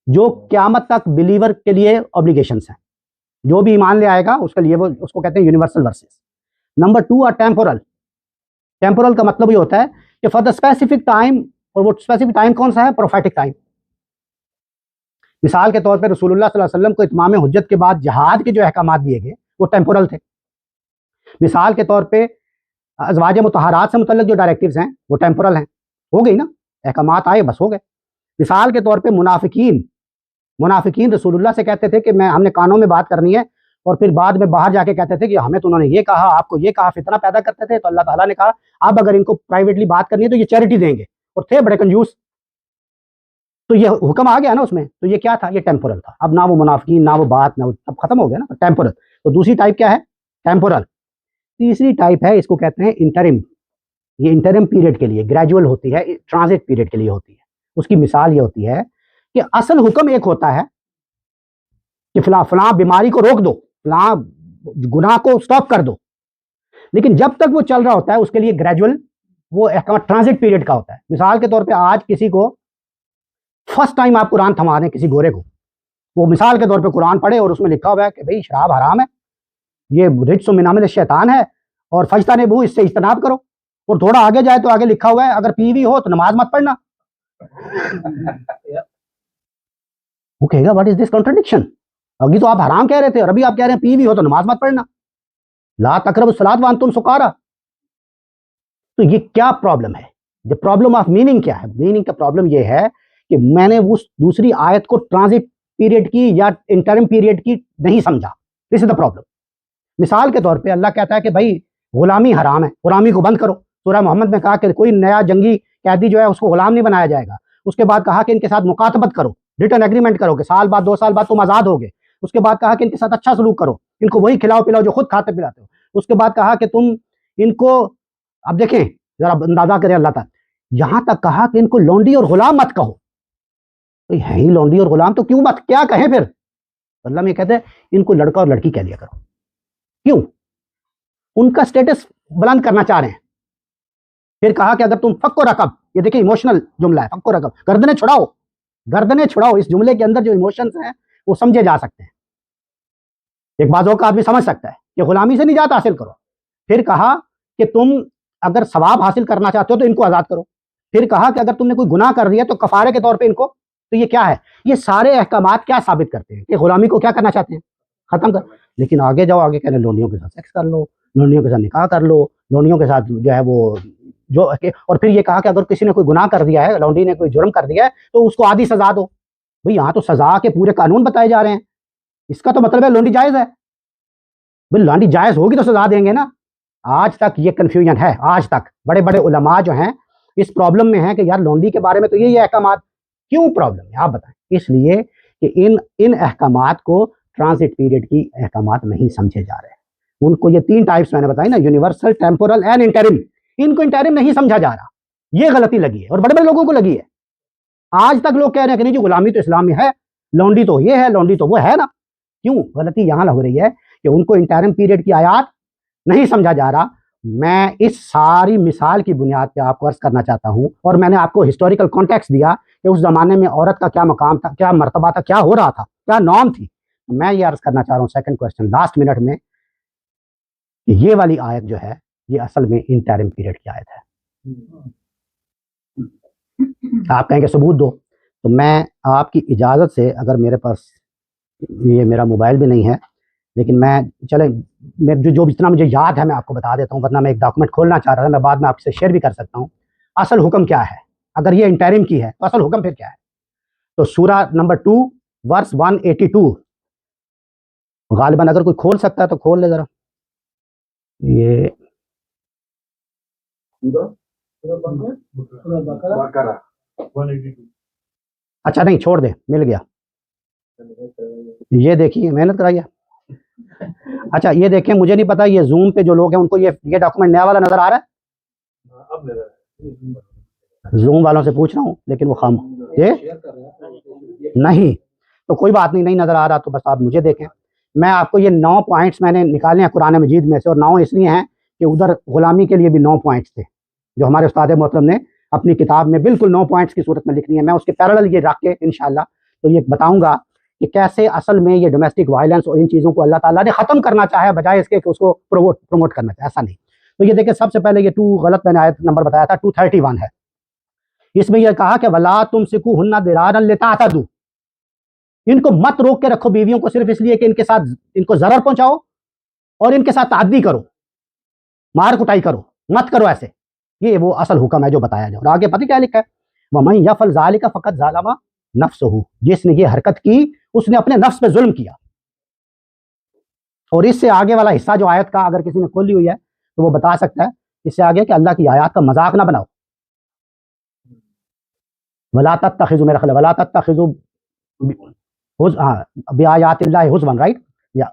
जो क़यामत तक बिलीवर के लिए ऑब्लिगेशंस हैं, जो भी ईमान ले आएगा उसके लिए, वो उसको कहते हैं universal verses. Number 2 are temporal. Temporal का मतलब ये होता है कि फॉर द स्पेसिफिक टाइम, और वो स्पेसिफिक टाइम कौन सा है? Prophetic time. मिसाल के तौर पर रसूलुल्लाह सल्लल्लाहु अलैहि वसल्लम को इत्माम हुज्जत के बाद जहाद के जो अहकामात दिए गए वो टेम्पोरल थे। मिसाल के तौर पे अज़वाज मुतहरात से मुतल्लिक जो डायरेक्टिव्स हैं वो टेम्पोरल हैं, हो गई ना, अहकामात आए बस हो गए। मिसाल के तौर पे मुनाफिकीन रसूलुल्लाह से कहते थे कि हमने कानों में बात करनी है, और फिर बाद में बाहर जाके कहते थे कि हमें तो उन्होंने ये कहा, आपको ये कहा, फितना पैदा करते थे। तो अल्लाह ताला ने कहा अब अगर इनको प्राइवेटली बात करनी है तो ये चैरिटी देंगे, और थे बड़े कंजूस। तो ये हुक्म आ गया ना उसमें, तो ये क्या था? ये टेम्पोरल था। अब ना वो मुनाफिकीन, ना वो बात, ना वो, सब खत्म हो गया ना, टेम्पोरल। तो दूसरी टाइप क्या है? टेम्पोरल। तीसरी टाइप है, इसको कहते हैं इंटरिम। ये इंटरिम पीरियड के लिए, ग्रेजुअल होती है, ट्रांजिट पीरियड के लिए होती है। उसकी मिसाल ये होती है कि असल हुक्म एक होता है कि फलां बीमारी को रोक दो, फलां गुनाह को स्टॉप कर दो, लेकिन जब तक वो चल रहा होता है उसके लिए ग्रेजुअल, वो ट्रांजिट पीरियड का होता है। मिसाल के तौर पे आज किसी को फर्स्ट टाइम आप कुरान थमा दें किसी गोरे को, वो मिसाल के तौर पे कुरान पढ़े और उसमें लिखा हुआ है कि भाई शराब हराम है, ये रिज्सुम मिन अमल शैतान है, और फज्तनिबू, इससे इज्तनाब करो, और थोड़ा आगे जाए तो आगे लिखा हुआ है अगर पीवी हो तो नमाज मत पढ़ना। वो कहेगा व्हाट इज दिस कॉन्ट्रडिक्शन? अभी तो आप हराम कह रहे थे और अभी आप कह रहे हैं पीवी हो तो नमाज मत पढ़ना। ला तकरबुस सलात व अंतुम सुकारा। तो ये क्या प्रॉब्लम है? द प्रॉब्लम ऑफ मीनिंग क्या है? मीनिंग का प्रॉब्लम ये है कि मैंने उस दूसरी आयत को ट्रांजिट पीरियड की या इंटरम पीरियड की नहीं समझा। This is the problem. मिसाल के तौर पे अल्लाह कहता है कि भाई गुलामी हराम है, गुलामी को बंद करो। सूरह मोहम्मद में कहा कि कोई नया जंगी कैदी जो है उसको गुलाम नहीं बनाया जाएगा। उसके बाद कहा कि इनके साथ मुकातबत करो, रिटर्न एग्रीमेंट करो कि साल बाद 2 साल बाद तुम आज़ाद होगे। उसके बाद कहा कि इनके साथ अच्छा सलूक करो, इनको वही खिलाओ पिलाओ जो खुद खाते पिलाते हो। उसके बाद कहा कि तुम इनको, अब देखें जरा अंदाजा करें अल्लाह तक, यहां तक कहा कि इनको लौंडी और गुलाम मत कहो। तो है ही लौंडी और गुलाम, तो क्यों मत, क्या कहें फिर? अल्लाह में कहते हैं इनको लड़का और लड़की कह दिया करो। क्यों? उनका स्टेटस बुलंद करना चाह रहे हैं। फिर कहा कि अगर तुम फक्को रकब, ये देखिए इमोशनल जुमला है, फक्को रकब, गर्दनें छुड़ाओ, गर्दनें छुड़ाओ। इस जुमले के अंदर जो इमोशंस हैं वो समझे जा सकते हैं। एक बाजों का आदमी समझ सकता है कि गुलामी से निजात हासिल करो। फिर कहा कि तुम अगर सवाब हासिल करना चाहते हो तो इनको आज़ाद करो। फिर कहा कि अगर तुमने कोई गुनाह कर दिया तो कफारे के तौर पे इनको, तो ये क्या है? ये सारे अहकामात क्या साबित करते हैं कि गुलामी को क्या करना चाहते हैं? खत्म कर। लेकिन आगे जाओ, आगे कहने लोनियों के साथ सेक्स कर लो, लोनियों के साथ निकाह कर लो, लोनियों के साथ जो है वो और फिर ये कहा कि अगर किसी ने कोई गुनाह कर दिया है, लौंडी ने कोई जुर्म कर दिया है, तो उसको आधी सजा दो। भाई यहाँ तो सजा के पूरे कानून बताए जा रहे हैं। इसका तो मतलब है लौंडी जायज है। भाई लौंडी जायज होगी तो सजा देंगे ना। आज तक ये कंफ्यूजन है। आज तक बड़े बड़े उलमा जो हैं इस प्रॉब्लम में हैं कि यार लौंडी के बारे में तो यही अहकामात, क्यों प्रॉब्लम है आप बताएं। इसलिए कि इन अहकामात को ट्रांजिट पीरियड की अहकामात नहीं समझे जा रहे। उनको ये 3 टाइप्स मैंने बताई ना, यूनिवर्सल, टेम्पोरल एंड इंटरिम। इनको इंटरिम नहीं समझा जा रहा। ये गलती लगी है और बड़े बड़े लोगों को लगी है। आज तक लोग कह रहे हैं कि नहीं जी गुलामी तो इस्लाम में है, लौंडी तो ये है, लौंडी तो वो है ना। क्यों गलती यहां हो रही है कि उनको इंटरिम पीरियड की आयत नहीं समझा जा रहा। मैं इस सारी मिसाल की बुनियाद पे आपको अर्ज करना चाहता हूं, और मैंने आपको हिस्टोरिकल कॉन्टेक्स्ट दिया कि उस जमाने में औरत का क्या मकाम था, क्या मर्तबा था, क्या हो रहा था, क्या नॉर्म थी। मैं ये अर्ज करना चाह रहा हूँ सेकंड क्वेश्चन लास्ट मिनट में, ये वाली आयत जो है ये असल में इंटरिम पीरियड की आयत है। आप कहेंगे सबूत दो, तो मैं आपकी इजाजत से, अगर मेरे पास ये मेरा मोबाइल भी नहीं है, लेकिन मैं जो इतना मुझे याद है मैं आपको बता देता हूँ, वरना मैं एक डॉक्यूमेंट खोलना चाह रहा था, मैं बाद में आपसे शेयर भी कर सकता हूँ। असल हुक्म क्या है, अगर ये इंटरिम की है तो असल हुक्म फिर क्या है। तो सूरा नंबर 2 वर्स 182, गालिबन अगर कोई खोल सकता है तो खोल ले जरा। ये अच्छा नहीं छोड़ दे, मिल गया। ये देखिए मेहनत कराइए। अच्छा ये देखें, मुझे नहीं पता ये जूम पे जो लोग हैं उनको ये डॉक्यूमेंट नया वाला नजर आ रहा है। जूम वालों से पूछ रहा हूँ, लेकिन वो खाम ये नहीं, तो कोई बात नहीं, नहीं नजर आ रहा तो बस आप मुझे देखें। मैं आपको ये 9 पॉइंट्स मैंने निकाले हैं कुरान मजीद में से, और 9 इसलिए हैं कि उधर गुलामी के लिए भी 9 पॉइंट्स थे जो हमारे उस्ताद मोहतरम ने अपनी किताब में बिल्कुल 9 पॉइंट्स की सूरत में लिख दिए हैं। मैं उसके पैरेलल ये रख के इंशाल्लाह तो ये बताऊंगा कि कैसे असल में ये डोमेस्टिक वायलेंस और इन चीज़ों को अल्लाह ताला ने ख़त्म करना चाहे, बजाय इसके कि उसको प्रमोट करना चाहे। ऐसा नहीं। तो ये देखिए, सबसे पहले ये 2 गलत मैंने आयत नंबर बताया था, 231 है। इसमें यह कहा कि वला तुमसिकू हुन्ना दिरारन लितातदू, इनको मत रोक के रखो बीवियों को सिर्फ इसलिए कि इनके साथ इनको जरर पहुंचाओ और इनके साथ ताद्दी करो, मार कुटाई करो, मत करो ऐसे। ये वो असल हुक्म है जो बताया जाए। और आगे पता क्या लिखा है, वमन यफल ज़ालिका फ़क़द ज़लमा नफ्सहू, जिसने ये हरकत की उसने अपने नफ्स पे जुल्म किया। और इससे आगे वाला हिस्सा जो आयत का अगर किसी ने खोली हुई है तो वो बता सकता है इससे आगे कि अल्लाह की आयत का मजाक ना बनाओ। वला तत्तखिज़ू, मेरा ख्याल वला तत्तखिज़ू बिआयातिल्लाहि हुज़वन, राइट, या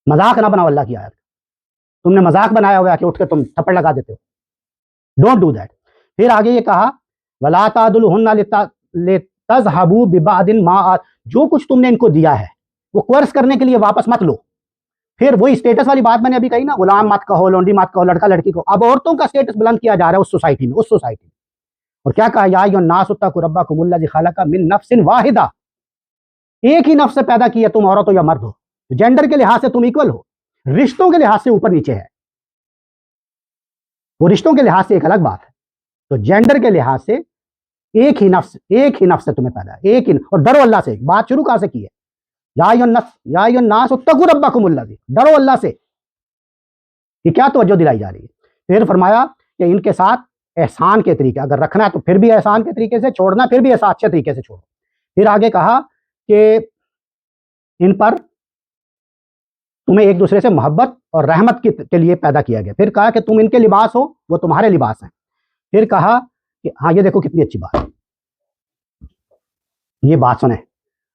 मजाक ना बनाओ अल्लाह की आयत। तुमने मजाक बनाया हुआ कि उठ के तुम थप्पड़ लगा देते हो, डोंट डू दैट। फिर आगे ये कहा वला तादुलहुन्ना लितज़हबू बिबादिन मा, जो कुछ तुमने इनको दिया है वो क्वर्स करने के लिए वापस मत लो। फिर वही स्टेटस वाली बात मैंने अभी कही ना, गुलाम मत कहो, लौंडी मत कहो, लड़का लड़की को। अब औरतों का स्टेटस बुलंद किया जा रहा है उस सोसाइटी में, और क्या कहा, या अय्युहन्नासु इत्तक़ू रब्बकुमुल्लज़ी ख़लक़ा मिन नफ्सिन वाहिदा, एक ही नफ्स से पैदा किया, तुम औरत हो या मर्द हो, जेंडर के लिहाज से तुम इक्वल हो, रिश्तों के लिहाज से ऊपर नीचे है। वो रिश्तों के लिहाज से एक अलग बात है, तो जेंडर के लिहाज से एक ही नफ्स से तुम्हें पैदा है, एक ही। और डरो अल्लाह से। बात शुरू कहां से की है, या अय्युहन्नासु इत्तक़ू रब्बकुमुल्लज़ी, डरो अल्लाह से। ये क्या तवज्जो दिलाई जा रही है। फिर फरमाया कि इनके साथ एहसान के तरीके, अगर रखना है तो फिर भी एहसान के तरीके से, छोड़ना फिर भी ऐसा अच्छे तरीके से छोड़ो। फिर आगे कहा कि इन पर तुम्हें एक दूसरे से मोहब्बत और रहमत के लिए पैदा किया गया। फिर कहा कि तुम इनके लिबास हो, वो तुम्हारे लिबास हैं। फिर कहा कि हाँ, ये देखो कितनी अच्छी बात है, ये बात सुने,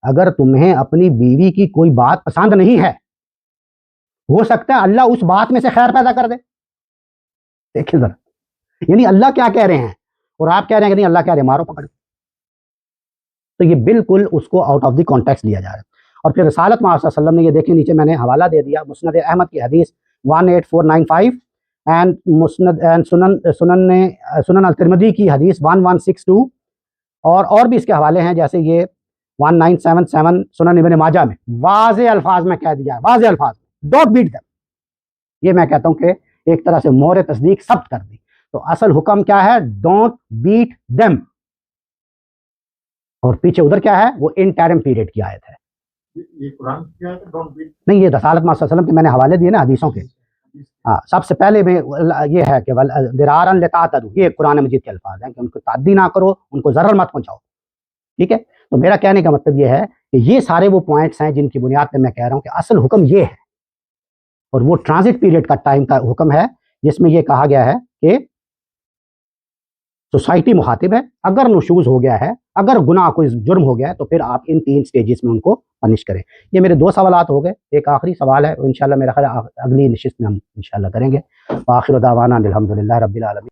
अगर तुम्हें अपनी बीवी की कोई बात पसंद नहीं है, हो सकता है अल्लाह उस बात में से खैर पैदा कर दे। देखिए जरा, यानी अल्लाह क्या कह रहे हैं और आप कह रहे हैं कि नहीं, अल्लाह कह रहे हैं मारो पकड़। तो ये बिल्कुल उसको आउट ऑफ द कॉन्टेक्स्ट लिया जा रहा है। और फिर रसालत में सल्लल्लाहु अलैहि वसल्लम ने, ये देखिए नीचे मैंने हवाला दे दिया, मुस्नद अहमद की हदीस 18495 एंड मुस्नद एंड सुनन अल-तिरमिज़ी की हदीस 1162, और भी इसके हवाले हैं, जैसे ये 1977 सुनन इब्न माजा में वाज़े अल्फाज में कह दिया, वाज़े अल्फाज, डोंट बीट देम। ये मैं कहता हूँ कि एक तरह से मोहर तस्दीक सब्त कर दी। तो असल हुक्म क्या है, डोंट बीट देम। और पीछे उधर क्या है, वो इंटरिम पीरियड की आयत है। ये कुरान की आयत है, डोंट बीट। नहीं, ये रसालत में सल्लल्लाहु अलैहि वसल्लम के मैंने हवाले दिए ना हदीसों के, हाँ, सबसे पहले में ये है कि दिरारन लतातदू, ये कुरान मजीद के अल्फाज हैं कि उनको ताद्दी ना करो, उनको ज़रर मत पहुंचाओ। ठीक है, तो मेरा कहने का मतलब ये है कि ये सारे वो पॉइंट्स हैं जिनकी बुनियाद पे मैं कह रहा हूँ कि असल हुक्म ये है, और वो ट्रांजिट पीरियड का टाइम का हुक्म है जिसमें ये कहा गया है कि सोसाइटी मुखातिब है, अगर नुशूज़ हो गया है, अगर गुनाह कोई जुर्म हो गया है, तो फिर आप इन 3 स्टेजेस में उनको पनिश करें। ये मेरे 2 सवालात हो गए, एक आखिरी सवाल है, इंशाल्लाह मेरा ख्याल अगली नशिस्त में हम इंशाल्लाह करेंगे। आखिर दावाना अल्हम्दुलिल्लाह रब्बिल आलमीन।